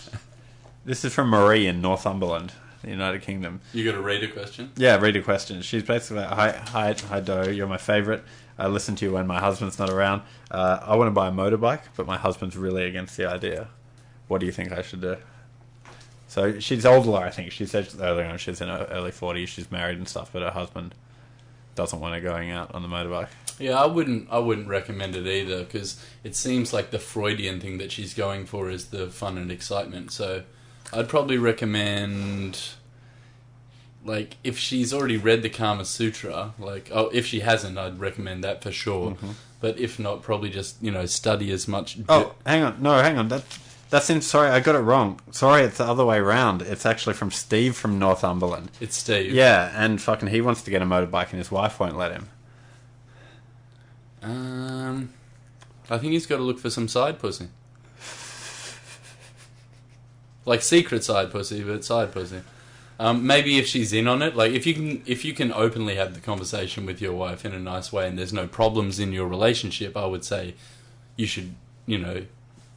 This is from Marie in Northumberland, the United Kingdom. You got a reader question? Yeah, reader question. She's basically like, hi Doe, you're my favourite. I listen to you when my husband's not around. I want to buy a motorbike, but my husband's really against the idea. What do you think I should do? So she's older, I think. She said earlier on she's in her early 40s, she's married and stuff, but her husband doesn't want her going out on the motorbike. Yeah, I wouldn't recommend it either, because it seems like the Freudian thing that she's going for is the fun and excitement. So I'd probably recommend, like, if she's already read the Kama Sutra, like, if she hasn't, I'd recommend that for sure. Mm-hmm. But if not, probably just, study as much. Hang on. No, hang on. Sorry, I got it wrong. Sorry, it's the other way around. It's actually from Steve from Northumberland. It's Steve. Yeah, and fucking he wants to get a motorbike and his wife won't let him. I think he's got to look for some side pussy. Like secret side pussy, but side pussy. Maybe if she's in on it, like if you can openly have the conversation with your wife in a nice way and there's no problems in your relationship, I would say you should,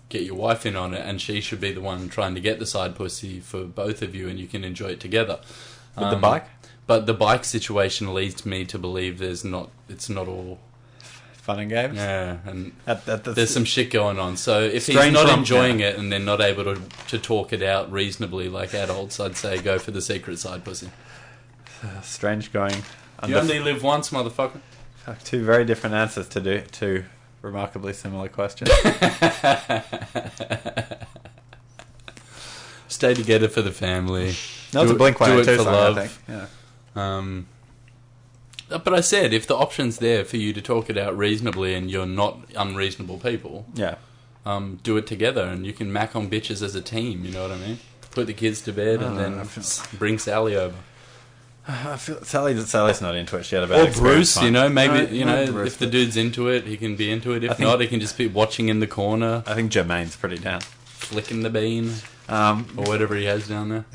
get your wife in on it, and she should be the one trying to get the side pussy for both of you, and you can enjoy it together. With the bike? But the bike situation leads me to believe it's not all fun and games. Yeah, and there's some shit going on. So if he's not enjoying it and they're not able to talk it out reasonably like adults, I'd say go for the secret side pussy. Strange going. You only live once, motherfucker. Fuck, two very different answers to two remarkably similar questions. Stay together for the family. No, it's a Blink-182 song, I think. Yeah. But I said, if the option's there for you to talk it out reasonably and you're not unreasonable people, do it together and you can mac on bitches as a team, you know what I mean? Put the kids to bed and then bring Sally over. I feel Sally's not into it. She had a bad experience. Or Bruce, maybe, if the dude's into it, he can be into it. If not, he can just be watching in the corner. I think Jermaine's pretty down. Flicking the bean. Or whatever he has down there.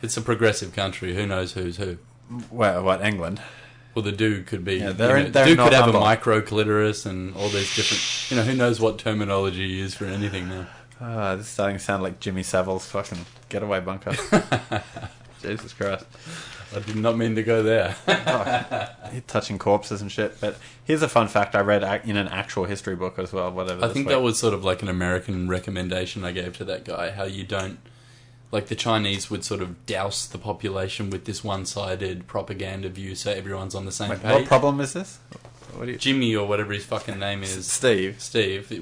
It's a progressive country. Who knows who's who? Well, what, England? Well, the dude could be... Yeah, the dude could have a micro-clitoris and all these different... who knows what terminology you use for anything now. This is starting to sound like Jimmy Savile's fucking getaway bunker. Jesus Christ. I did not mean to go there. Touching corpses and shit. But here's a fun fact I read in an actual history book as well. I think that was sort of like an American recommendation I gave to that guy. How you don't... Like the Chinese would sort of douse the population with this one-sided propaganda view so everyone's on the same page. What problem is this? Jimmy or whatever his fucking name is. Steve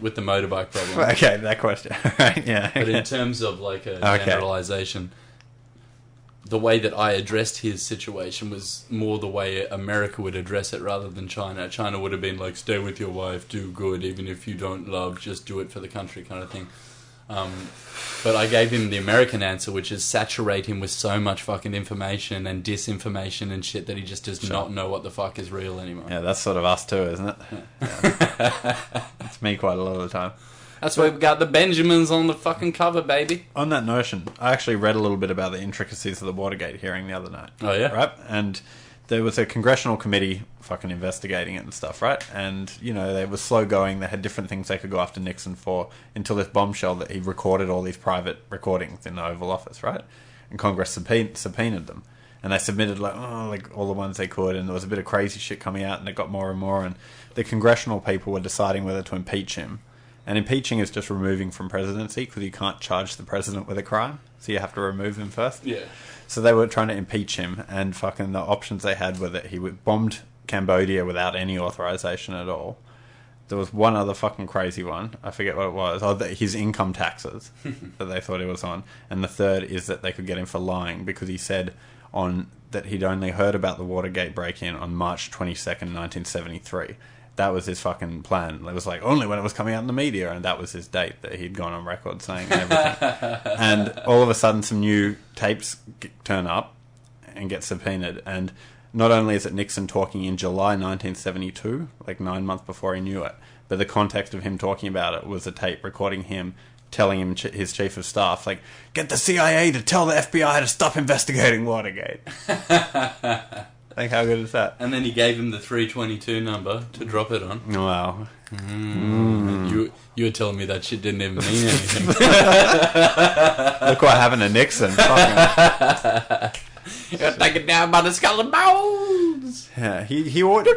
with the motorbike problem. Okay, that question. Right, yeah. But in terms of like a generalization... The way that I addressed his situation was more the way America would address it rather than China. China would have been like, stay with your wife, do good, even if you don't love, just do it for the country kind of thing. But I gave him the American answer, which is saturate him with so much fucking information and disinformation and shit that he just does not know what the fuck is real anymore. Yeah, that's sort of us too, isn't it? Yeah. It's me quite a lot of the time. That's why we've got the Benjamins on the fucking cover, baby. On that notion, I actually read a little bit about the intricacies of the Watergate hearing the other night. Oh, yeah? Right? And there was a congressional committee fucking investigating it and stuff, right? And, they were slow going. They had different things they could go after Nixon for until this bombshell that he recorded all these private recordings in the Oval Office, right? And Congress subpoenaed them. And they submitted, all the ones they could, and there was a bit of crazy shit coming out, and it got more and more, and the congressional people were deciding whether to impeach him. And impeaching is just removing from presidency because you can't charge the president with a crime. So you have to remove him first. Yeah. So they were trying to impeach him, and fucking the options they had were that he bombed Cambodia without any authorization at all. There was one other fucking crazy one. I forget what it was. His income taxes that they thought he was on. And the third is that they could get him for lying because he said that he'd only heard about the Watergate break-in on March 22nd, 1973. That was his fucking plan. It was like only when it was coming out in the media, and that was his date that he'd gone on record saying and everything. And all of a sudden, some new tapes turn up and get subpoenaed. And not only is it Nixon talking in July 1972, like 9 months before he knew it, but the context of him talking about it was a tape recording him telling him his chief of staff, like, get the CIA to tell the FBI to stop investigating Watergate. Think how good is that? And then he gave him the 322 number to drop it on. Wow. You were telling me that shit didn't even mean anything. Look what happened to Nixon. You're taken down by the skull and bones. Yeah, he ought...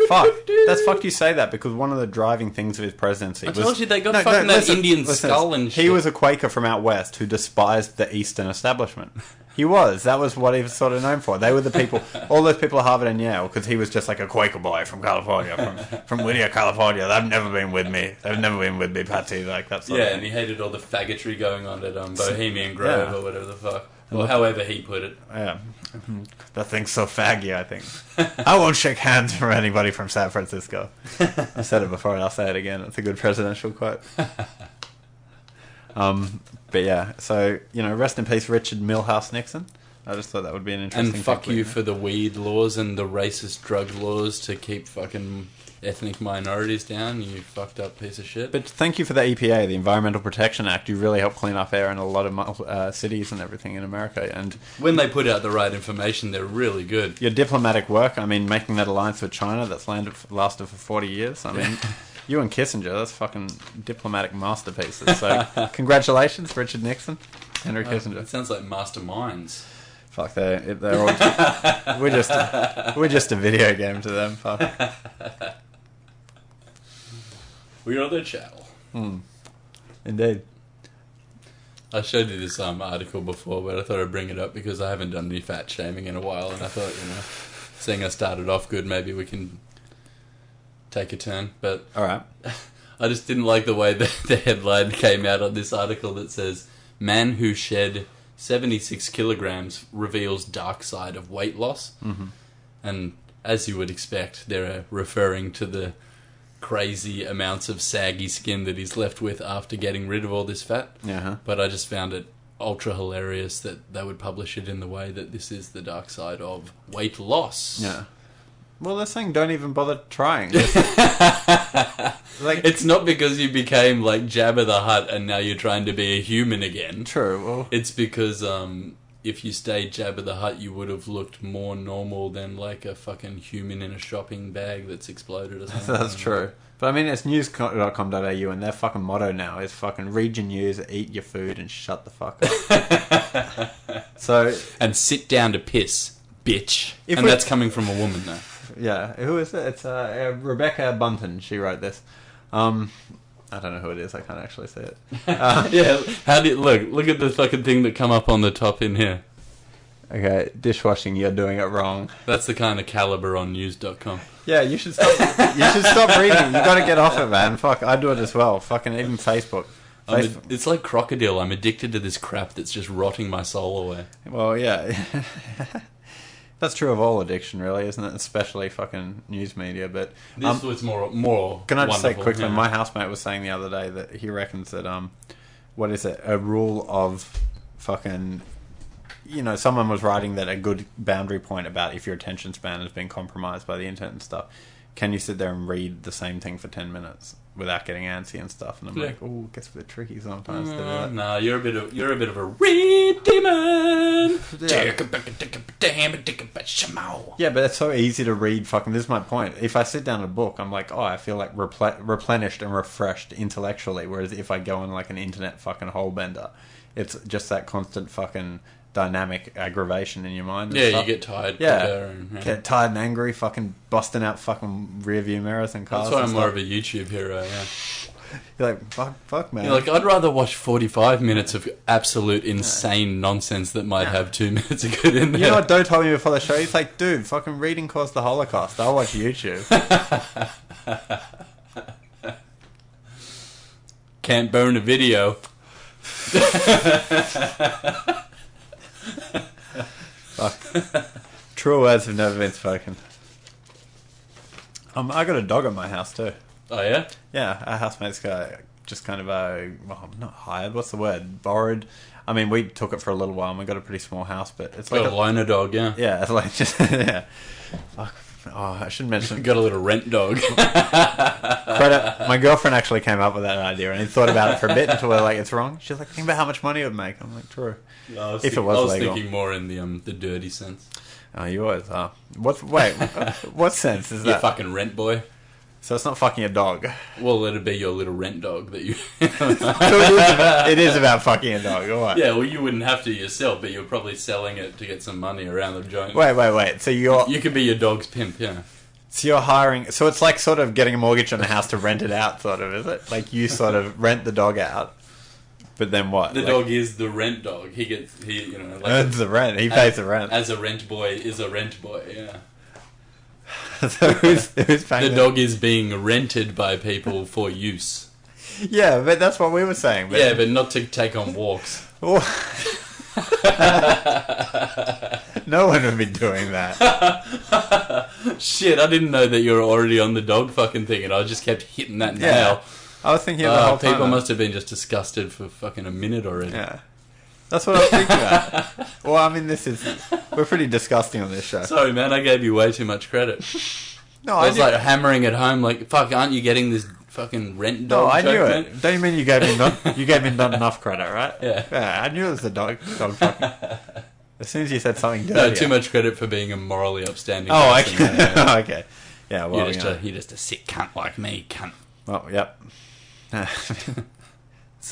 Fuck. That's fucked you say that, because one of the driving things of his presidency was... I told you they got that Indian skull and shit. He was a Quaker from out west who despised the Eastern establishment. He was. That was what he was sort of known for. They were the people, all those people at Harvard and Yale, because he was just like a Quaker boy from California, from Whittier, California. They've never been with me. They've never been with me, Patty. Like that sort of thing. And he hated all the faggotry going on at Bohemian Grove or whatever the fuck. Or however he put it. Yeah. That thing's so faggy, I think. I won't shake hands for anybody from San Francisco. I said it before and I'll say it again. It's a good presidential quote. But yeah, so, rest in peace, Richard Milhouse Nixon. I just thought that would be an interesting And fuck you for the weed laws and the racist drug laws to keep fucking ethnic minorities down, you fucked up piece of shit. But thank you for the EPA, the Environmental Protection Act. You really helped clean up air in a lot of cities and everything in America. And when they put out the right information, they're really good. Your diplomatic work, I mean, making that alliance with China that's lasted for 40 years. I mean, you and Kissinger, that's fucking diplomatic masterpieces. So congratulations, Richard Nixon, Henry Kissinger. It sounds like masterminds. Fuck, they're all... we're just a video game to them. Fuck. We are the channel. Indeed. I showed you this article before, but I thought I'd bring it up because I haven't done any fat shaming in a while, and I thought, seeing I started off good, maybe we can take a turn. But all right. I just didn't like the way the headline came out on this article that says, "Man who shed 76 kilograms reveals dark side of weight loss." Mm-hmm. And as you would expect, they're referring to the crazy amounts of saggy skin that he's left with after getting rid of all this fat. Uh-huh. But I just found it ultra hilarious that they would publish it in the way that this is the dark side of weight loss. Yeah. Well, they're saying don't even bother trying. It's not because you became like Jabba the Hutt and now you're trying to be a human again. True. Well, it's because if you stayed Jabba the Hutt, you would have looked more normal than like a fucking human in a shopping bag that's exploded or something. That's true. But I mean, it's news.com.au and their fucking motto now is fucking read your news, eat your food, and shut the fuck up. And sit down to piss, bitch. And that's coming from a woman, though. Yeah. Who is it? It's Rebecca Bunton. She wrote this. I don't know who it is. I can't actually see it. Yeah. How do you look at the fucking thing that come up on the top in here. Okay, dishwashing. You're doing it wrong. That's the kind of caliber on news.com. Yeah, you should stop. You should stop reading. You got to get off it, man. Fuck, I do it as well. Fucking even Facebook. It's like crocodile. I'm addicted to this crap that's just rotting my soul away. Well, yeah. That's true of all addiction, really, isn't it? Especially fucking news media. But this was more. Can I just say quickly? Yeah. My housemate was saying the other day that he reckons that what is it? A rule of fucking. Someone was writing that a good boundary point about if your attention span has been compromised by the internet and stuff. Can you sit there and read the same thing for 10 minutes without getting antsy and stuff? And I'm like, oh, it gets a bit tricky sometimes to do that. No, you're a bit of a read demon. Yeah, but it's so easy to read. Fucking, this is my point. If I sit down a book, I'm like, oh, I feel like replenished and refreshed intellectually. Whereas if I go on like an internet fucking hole bender, it's just that constant fucking dynamic aggravation in your mind. Yeah, you get tired. Get tired and angry, fucking busting out fucking rear view mirrors and cars. That's why I'm more of a YouTube hero, yeah. You're like, fuck, man. You're like, I'd rather watch 45 minutes of absolute insane nonsense that might have 2 minutes of good in there. You know what Doe told me before the show? He's like, dude, fucking reading caused the Holocaust. I'll watch YouTube. Can't burn a video. Fuck. True words have never been spoken. I got a dog at my house too. Oh yeah? Yeah, our housemate's just kind of not hired. What's the word? Borrowed. I mean, we took it for a little while and we got a pretty small house, but it's like a loaner dog. Yeah. Yeah, it's like just yeah. Fuck. Oh, I shouldn't mention. Got a little rent dog. Credit. My girlfriend actually came up with that idea, and he thought about it for a bit until we're like, "It's wrong." She's like, "Think about how much money it would make." I'm like, "True." I was thinking more in the dirty sense. Oh, you always are. What sense is that? You fucking rent boy. So it's not fucking a dog. Well, it'd be your little rent dog that you... It is about fucking a dog, all right. Yeah, well, you wouldn't have to yourself, but you're probably selling it to get some money around the joint. Wait. So you could be your dog's pimp, yeah. So you're hiring... So it's like sort of getting a mortgage on a house to rent it out, sort of, is it? Like you sort of rent the dog out. But then what? The dog is the rent dog. He earns the rent. He pays the rent. As a rent boy is a rent boy. Yeah. So who's paying the dog is being rented by people for use. Yeah, but that's what we were saying. But... Yeah, but not to take on walks. No one would be doing that. Shit, I didn't know that you were already on the dog fucking thing, and I just kept hitting that nail. I was thinking of the whole time. People must have been just disgusted for fucking a minute already. Yeah. That's what I was thinking about. Well, I mean, we're pretty disgusting on this show. Sorry, man, I gave you way too much credit. No, I was like hammering it home, like, fuck, aren't you getting this fucking rent dog? No, I joke, knew man? it. Don't you mean you gave me not enough credit, right? Yeah. Yeah, I knew it was the dog fucking. As soon as you said something dirty. No, too much credit for being a morally upstanding person. Okay. Okay. Yeah, well, you're just a sick cunt like me, cunt. Well, yep.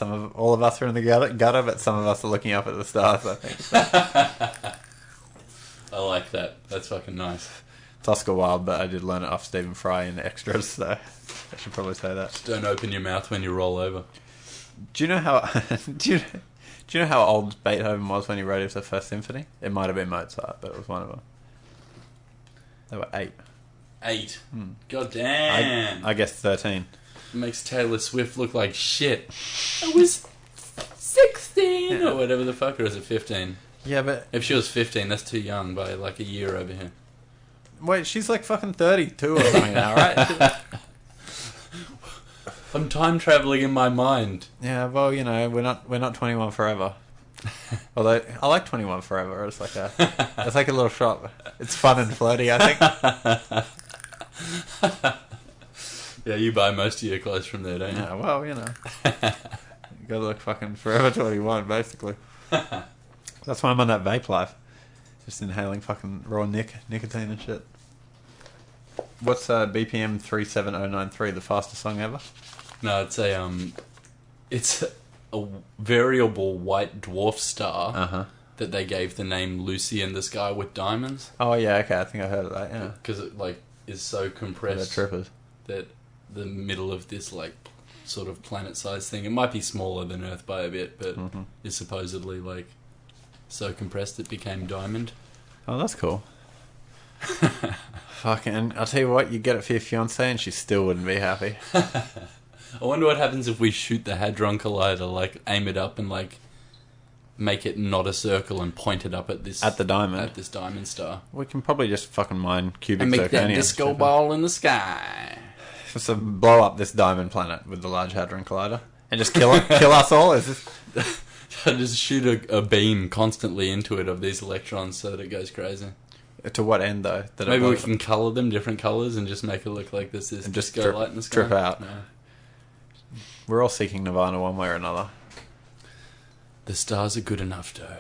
All of us are in the gutter, but some of us are looking up at the stars, I think. I like that. That's fucking nice. It's Oscar Wilde, but I did learn it off Stephen Fry in Extras, so I should probably say that. Just don't open your mouth when you roll over. Do you know how... do you know how old Beethoven was when he wrote his first symphony? It might have been Mozart, but it was one of them. They were 8. 8? God damn. I guess 13. It makes Taylor Swift look like shit. I was 16 or whatever the fuck, or is it 15? Yeah, but... If she was 15, that's too young by like a year over here. Wait, she's like fucking 32 or something now, right? I'm time traveling in my mind. Yeah, well, we're not 21 forever. Although I like 21 forever. It's like a little shot. It's fun and floaty, I think. Yeah, you buy most of your clothes from there, don't you? Yeah, well, you gotta look fucking forever 21, basically. That's why I'm on that vape life. Just inhaling fucking raw nicotine and shit. What's BPM 37093, the fastest song ever? No, it's a variable white dwarf star that they gave the name Lucy in the Sky with Diamonds. Oh yeah, okay, I think I heard of that. Yeah, because it is so compressed that the middle of this sort of planet-sized thing, it might be smaller than Earth by a bit, but is supposedly so compressed it became diamond. Oh, that's cool. Fucking, I'll tell you what, you get it for your fiancée and she still wouldn't be happy. I wonder what happens if we shoot the Hadron Collider, aim it up and make it not a circle and point it up at this diamond. At this diamond star. We can probably just fucking mine cubic and make zirconium. That disco ball in the sky. So blow up this diamond planet with the Large Hadron Collider and just kill us all. Is this? Just shoot a beam constantly into it of these electrons so that it goes crazy. To what end, though? Maybe we can colour them different colours and just make it look like this is and just disco light in the sky. Trip out. No. We're all seeking nirvana one way or another. The stars are good enough, though.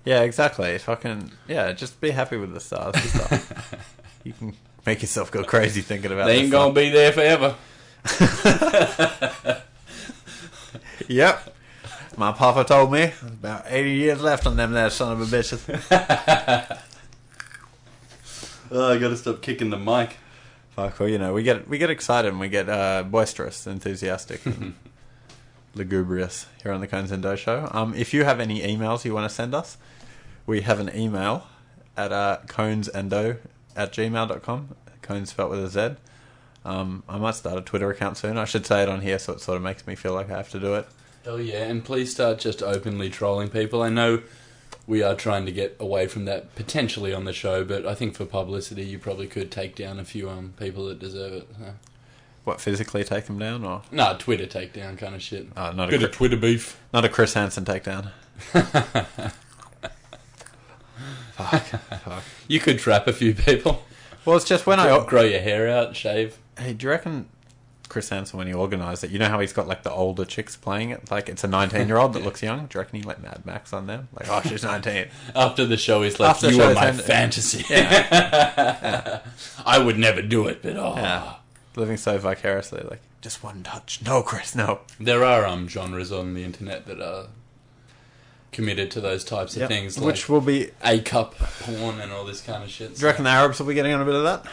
Yeah, exactly. Just be happy with the stars. You can make yourself go crazy thinking about. They ain't gonna be there forever. Yep. My papa told me about 80 years left on them there son of a bitches. Oh, I gotta stop kicking the mic. Fuck, well, we get excited and we get boisterous, enthusiastic, and lugubrious here on the Conez and Do Show. If you have any emails you want to send us, we have an email at conezando@gmail.com. Conez spelled with a Z. I might start a Twitter account soon. I should say it on here so it sort of makes me feel like I have to do it. Hell yeah, and please start just openly trolling people. I know we are trying to get away from that potentially on the show, but I think for publicity you probably could take down a few people that deserve it. So. What, physically take them down? Or no, Twitter takedown kind of shit. Not a Twitter beef. Not a Chris Hansen takedown. Fuck. You could trap a few people. Well, it's just when I grow your hair out, shave. Hey, do you reckon Chris Hansen, when he organised it, you know how he's got the older chicks playing it? It's a 19-year-old that looks young. Do you reckon he let Mad Max on them? Oh, she's 19. After the show, he's like, you are my fantasy. Yeah. I would never do it, but Yeah. Living so vicariously, just one touch. No, Chris, no. There are genres on the internet that are committed to those types of things, which will be A-cup porn and all this kind of shit. Do you reckon the Arabs will be getting on a bit of that?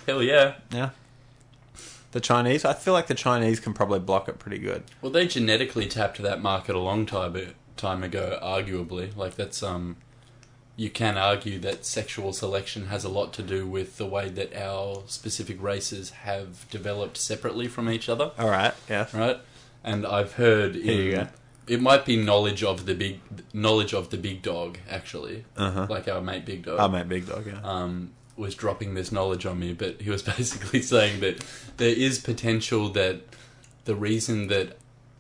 Hell yeah. Yeah. The Chinese? I feel like the Chinese can probably block it pretty good. Well, they genetically tapped that market a long time ago, arguably. Like, that's, you can argue that sexual selection has a lot to do with the way that our specific races have developed separately from each other. Alright, yeah. Right? And I've heard it might be knowledge of the big dog, actually. Like our mate Big Dog. Our mate Big Dog, yeah. Was dropping this knowledge on me, but he was basically saying that there is potential that the reason that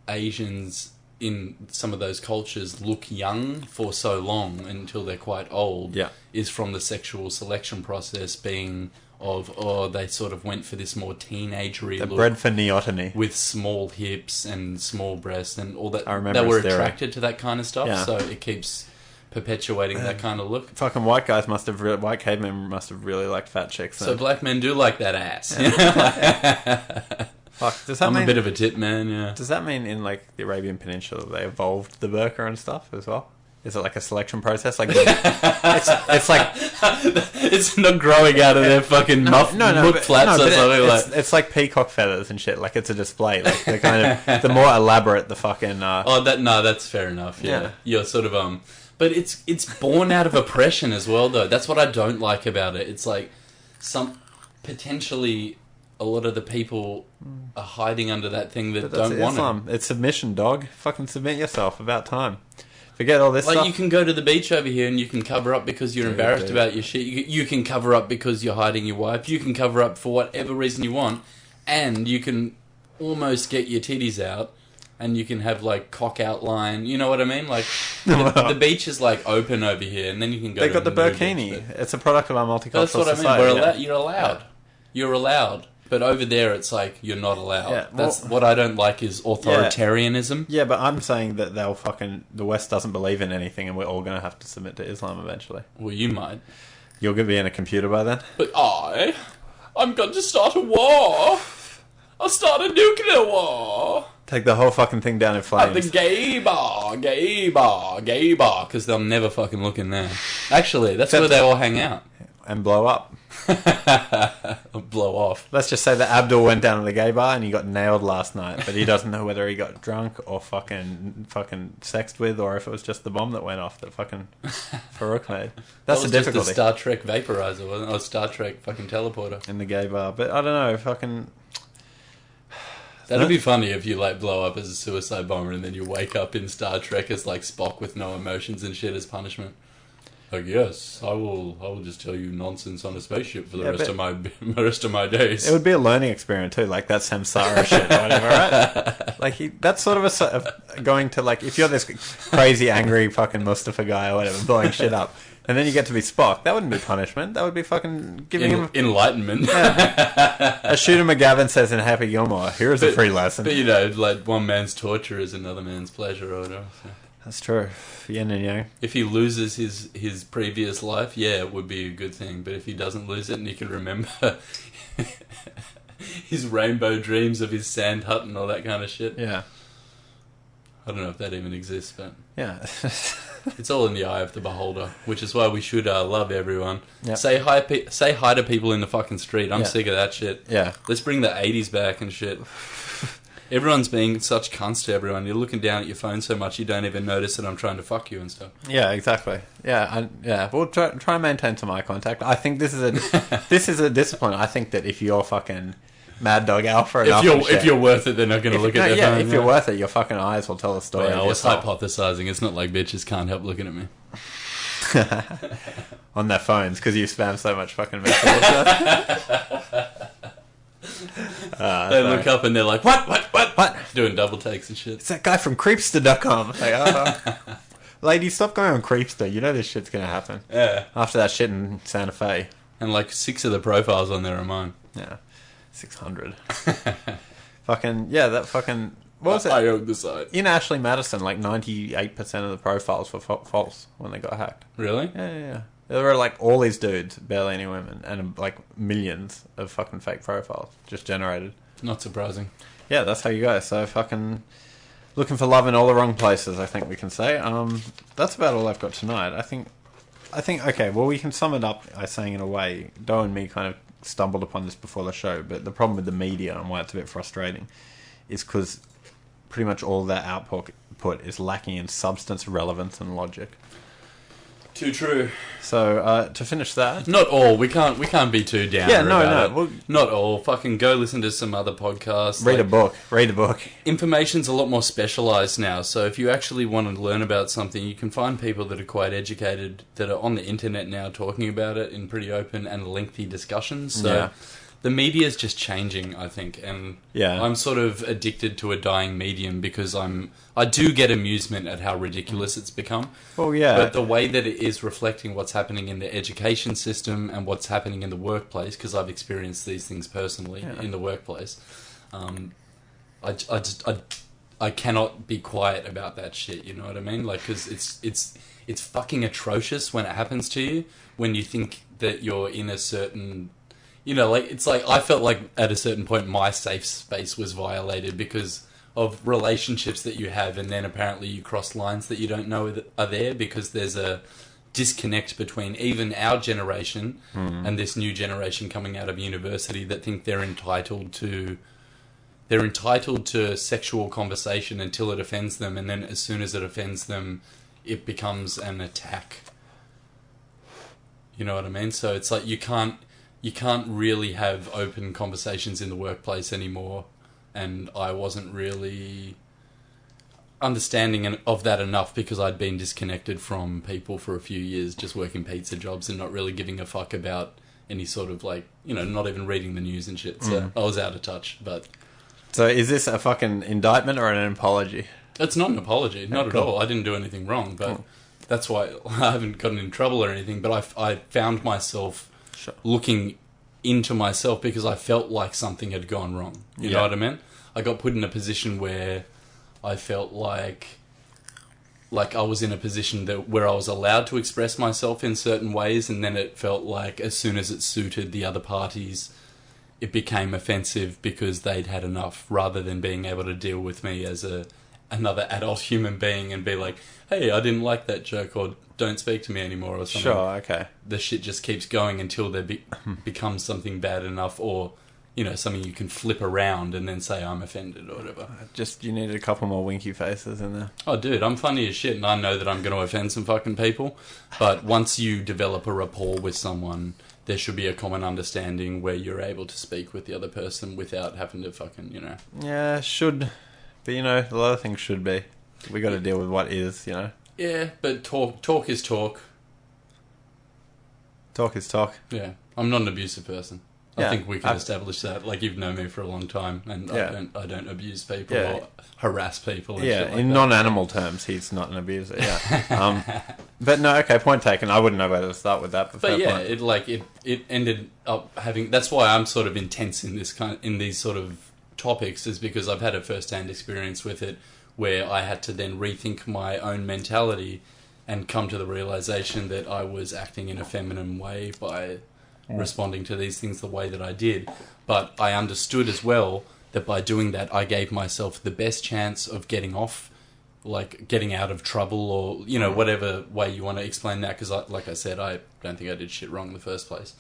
Asians in some of those cultures look young for so long until they're quite old is from the sexual selection process being of, they sort of went for this more teenagery look. Bred for neoteny. With small hips and small breasts and all that. I remember they were attracted to that kind of stuff, so it keeps perpetuating that kind of look. Fucking white cavemen must have really liked fat chicks then. So black men do like that ass. Fuck, does that I'm mean, a bit of a tit man, yeah. Does that mean in like the Arabian Peninsula they evolved the burqa and stuff as well? Is it like a selection process? Like it's like it's not growing out of their fucking flaps or something like. It's like peacock feathers and shit. Like it's a display. Like the kind of the more elaborate the fucking. That's fair enough. Yeah. You're sort of but it's born out of oppression as well, though. That's what I don't like about it. It's like potentially a lot of the people are hiding under that thing that don't want Islam. It's submission, dog. Fucking submit yourself. About time. Forget all this stuff. Like, you can go to the beach over here and you can cover up because you're embarrassed about your shit. You can cover up because you're hiding your wife. You can cover up for whatever reason you want. And you can almost get your titties out. And you can have, like, cock outline. You know what I mean? Like, the beach is, like, open over here. And then you can go They got the burkini. It's a product of our multicultural society. That's what I mean. You're allowed. You're allowed. But over there, it's like, you're not allowed. Yeah, that's what I don't like is authoritarianism. Yeah, but I'm saying that the West doesn't believe in anything and we're all going to have to submit to Islam eventually. Well, you might. You're going to be in a computer by then? But I'm going to start a war. I'll start a nuclear war. Take the whole fucking thing down in flames. At the gay bar, because they'll never fucking look in there. Actually, that's where they all hang out. And blow up. Blow off. Let's just say that Abdul went down to the gay bar and he got nailed last night, but he doesn't know whether he got drunk or fucking sexed with, or if it was just the bomb that went off that fucking Farouk made. That's the difficulty. Just the Star Trek vaporizer, wasn't it? Or Star Trek fucking teleporter. In the gay bar. But I don't know, fucking... That'd be funny if you, like, blow up as a suicide bomber and then you wake up in Star Trek as, like, Spock with no emotions and shit as punishment. Like, yes, I will just tell you nonsense on a spaceship for the rest of my days. It would be a learning experience too, like that samsara shit or whatever, right? Like that's sort of going to, like, if you're this crazy angry fucking Mustafa guy or whatever blowing shit up, and then you get to be Spock, that wouldn't be punishment. That would be fucking giving him enlightenment. Yeah. As Shooter McGavin says in Happy Gilmore, here's a free lesson. But you know, like, one man's torture is another man's pleasure or whatever. So. That's true. Yin and yang. If he loses his previous life, yeah, it would be a good thing. But if he doesn't lose it and he can remember his rainbow dreams of his sand hut and all that kind of shit. Yeah. I don't know if that even exists, but... Yeah. It's all in the eye of the beholder, which is why we should love everyone. Yep. Say hi to people in the fucking street. I'm sick of that shit. Yeah. Let's bring the 80s back and shit. Everyone's being such cunts to everyone. You're looking down at your phone so much you don't even notice that I'm trying to fuck you and stuff. Yeah, exactly. Yeah, We'll try and maintain some eye contact. I think this is a discipline. I think that if you're fucking Mad Dog Alpha enough, if you're worth it, they're not going to look at their phone. Yeah, if you're worth it, your fucking eyes will tell a story. Well, I was hypothesizing. It's not like bitches can't help looking at me. On their phones, because you spam so much fucking messages. They look up and they're like, what? Doing double takes and shit. It's that guy from Creepster.com. Like, lady, stop going on Creepster. You know this shit's going to happen. Yeah. After that shit in Santa Fe. And like 6 of the profiles on there are mine. Yeah. 600. Fucking, yeah, that fucking... What was it? I own the site. In Ashley Madison, like 98% of the profiles were false when they got hacked. Really? Yeah. There were like all these dudes, barely any women, and like millions of fucking fake profiles just generated. Not surprising. Yeah, that's how you go. So fucking looking for love in all the wrong places, I think we can say. That's about all I've got tonight. I think okay, well, we can sum it up by saying, in a way, Doe and me kind of stumbled upon this before the show, but the problem with the media and why it's a bit frustrating is because pretty much all their output is lacking in substance, relevance, and logic. Too true. So to finish that, not all. We can't be too down. Yeah, no. Well, not all. Fucking go listen to some other podcasts. Read a book. Read a book. Information's a lot more specialised now. So if you actually want to learn about something, you can find people that are quite educated that are on the internet now talking about it in pretty open and lengthy discussions. So the media is just changing, I think, and I'm sort of addicted to a dying medium because I do get amusement at how ridiculous it's become. Well, yeah. But the way that it is reflecting what's happening in the education system and what's happening in the workplace, because I've experienced these things personally in the workplace, I cannot be quiet about that shit. You know what I mean? Like, because it's fucking atrocious when it happens to you, when you think that you're in a certain... You know, like, it's like, I felt like at a certain point my safe space was violated because of relationships that you have, and then apparently you cross lines that you don't know are there because there's a disconnect between even our generation and this new generation coming out of university that think they're entitled to sexual conversation until it offends them, and then as soon as it offends them, it becomes an attack. You know what I mean? So it's like you can't really have open conversations in the workplace anymore, and I wasn't really understanding of that enough because I'd been disconnected from people for a few years, just working pizza jobs and not really giving a fuck about any sort of, like, you know, not even reading the news and shit. So I was out of touch. But so is this a fucking indictment or an apology? It's not an apology, not at all. I didn't do anything wrong, but that's why I haven't gotten in trouble or anything. But I found myself looking into myself because I felt like something had gone wrong. You know what I mean? I got put in a position where I felt like I was in a position where I was allowed to express myself in certain ways, and then it felt like as soon as it suited the other parties, it became offensive because they'd had enough, rather than being able to deal with me as another adult human being and be like, hey, I didn't like that joke, or don't speak to me anymore, or something. Sure, okay. The shit just keeps going until there becomes something bad enough, or, you know, something you can flip around and then say I'm offended or whatever. Just, you needed a couple more winky faces in there. Oh, dude, I'm funny as shit, and I know that I'm going to offend some fucking people, but once you develop a rapport with someone, there should be a common understanding where you're able to speak with the other person without having to fucking, you know... Yeah, should... But, you know, a lot of things should be. We got to deal with what is, you know. Yeah, but talk is talk. Talk is talk. Yeah, I'm not an abusive person. I think we can establish that. Like, you've known me for a long time, and I don't abuse people or harass people. And shit like in that. non-animal terms, he's not an abuser. Yeah, but no, okay, point taken. I wouldn't know where to start with that. But yeah, it ended up having. That's why I'm sort of intense in these sort of topics, is because I've had a first-hand experience with it, where I had to then rethink my own mentality and come to the realization that I was acting in a feminine way by responding to these things the way that I did. But I understood as well that by doing that, I gave myself the best chance of getting off, like getting out of trouble, or, you know, whatever way you want to explain that, because like I said, I don't think I did shit wrong in the first place.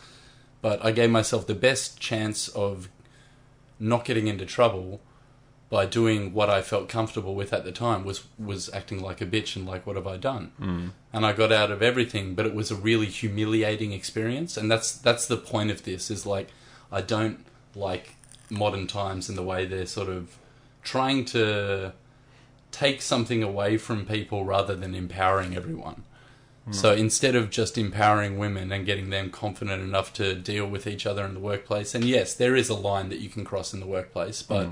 But I gave myself the best chance of not getting into trouble by doing what I felt comfortable with at the time, was acting like a bitch and like, what have I done? And I got out of everything, but it was a really humiliating experience. And that's the point of this, is like, I don't like modern times in the way they're sort of trying to take something away from people rather than empowering everyone. So instead of just empowering women and getting them confident enough to deal with each other in the workplace, and yes, there is a line that you can cross in the workplace, but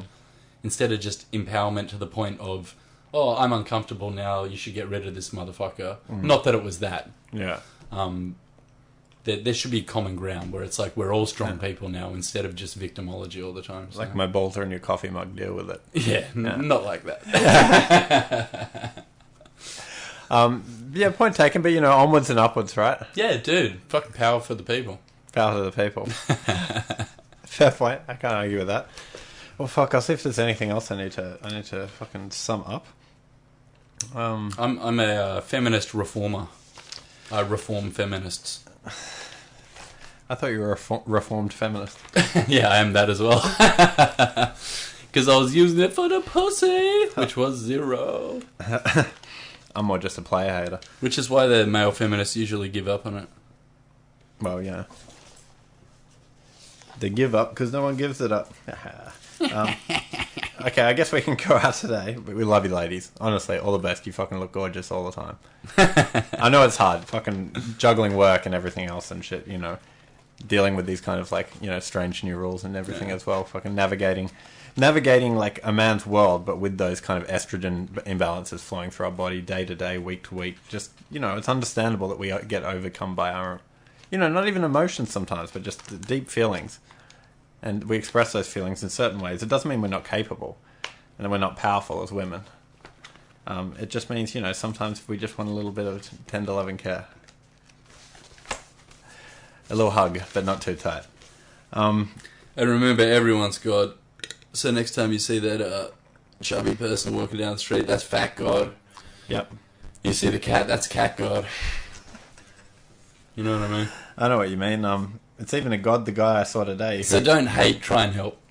instead of just empowerment to the point of, oh, I'm uncomfortable now, you should get rid of this motherfucker. Not that it was that. Yeah. There should be common ground where it's like, we're all strong people now, instead of just victimology all the time. So. Like, my balls are in your coffee mug, deal with it. Yeah, not like that. Yeah, point taken, but, you know, onwards and upwards, right? Yeah, dude. Fucking power for the people. Power to the people. Fair point. I can't argue with that. Well, fuck, I'll see if there's anything else I need to fucking sum up. I'm a feminist reformer. I reform feminists. I thought you were a reformed feminist. Yeah, I am that as well. Because I was using it for the pussy, which was 0. I'm more just a player hater. Which is why the male feminists usually give up on it. Well, yeah. They give up because no one gives it up. Okay, I guess we can go out today. But we love you, ladies. Honestly, all the best. You fucking look gorgeous all the time. I know it's hard. Fucking juggling work and everything else and shit, you know. Dealing with these kind of, like, you know, strange new rules and everything as well. Fucking navigating, like, a man's world, but with those kind of estrogen imbalances flowing through our body day to day, week to week. Just, you know, it's understandable that we get overcome by our, you know, not even emotions sometimes, but just the deep feelings. And we express those feelings in certain ways. It doesn't mean we're not capable and that we're not powerful as women. It just means, you know, sometimes we just want a little bit of tender loving care. A little hug, but not too tight. And remember, everyone's God. So next time you see that chubby person walking down the street, that's fat God. Yep. You see the cat, that's cat God. You know what I mean? I know what you mean. It's even a God, the guy I saw today. So don't hate, try and help.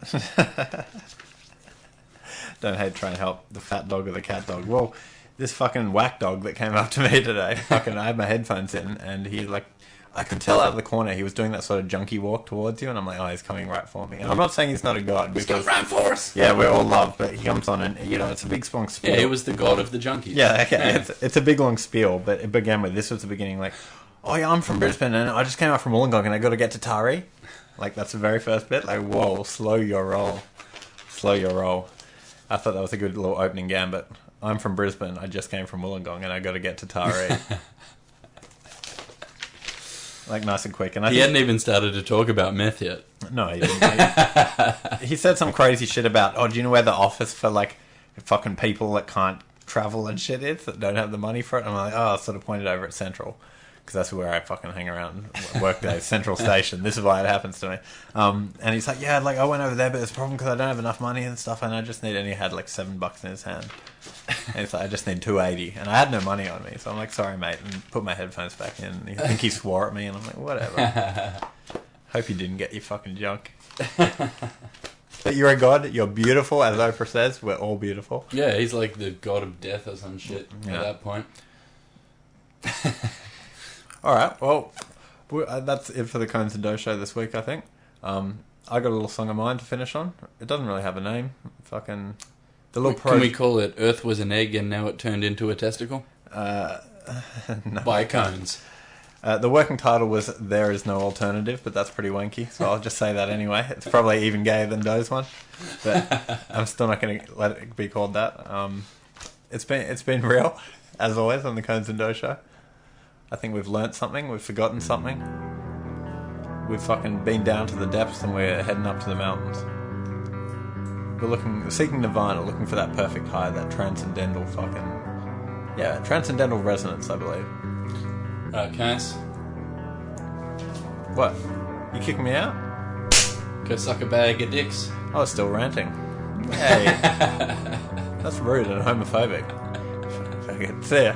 Don't hate, try and help. The fat dog or the cat dog. Well, this fucking whack dog that came up to me today, I had my headphones in, and he, like, I could tell out of the corner he was doing that sort of junkie walk towards you, and I'm like, oh, he's coming right for me. And I'm not saying he's not a god, because... He's going to run for us. Yeah, we're all love, but he comes on and, you know, it's a big strong spiel. Yeah, he was the god of the junkies. Yeah, okay, it's a big long spiel, but it began with, this was the beginning, like, oh yeah, I'm from Brisbane, and I just came out from Wollongong, and I got to get to Taree. Like, that's the very first bit. Like, whoa, slow your roll. Slow your roll. I thought that was a good little opening gambit. I'm from Brisbane, I just came from Wollongong, and I got to get to Taree. Like, nice and quick. And he hadn't even started to talk about meth yet. No, he didn't. He said some crazy shit about, oh, do you know where the office for, like, fucking people that can't travel and shit is, that don't have the money for it? And I'm like, oh, I sort of pointed over at Central. Because that's where I fucking hang around, work day, Central Station. This is why it happens to me. And he's like, yeah, like, I went over there, but there's a problem because I don't have enough money and stuff, and I just need, and he had like $7 in his hand. And he's like, I just need $2.80. And I had no money on me, so I'm like, sorry, mate, and put my headphones back in. And I think he swore at me, and I'm like, whatever. Hope you didn't get your fucking junk. But you're a god, you're beautiful, as Oprah says, we're all beautiful. Yeah, he's like the god of death or some shit at that point. Alright, well, that's it for the Conez and Doe show this week, I think. I got a little song of mine to finish on. It doesn't really have a name. Fucking... Can we call it Earth Was an Egg and Now It Turned Into a Testicle? No. By Conez. The working title was There Is No Alternative, but that's pretty wanky, so I'll just say that anyway. It's probably even gayer than Doe's one, but I'm still not going to let it be called that. It's been real, as always, on the Conez and Doe show. I think we've learnt something, we've forgotten something. We've fucking been down to the depths and we're heading up to the mountains. We're seeking nirvana, looking for that perfect high, that transcendental fucking... Yeah, transcendental resonance, I believe. Conez. What? You kicking me out? Go suck a bag of dicks. I was still ranting. Hey. That's rude and homophobic. See ya.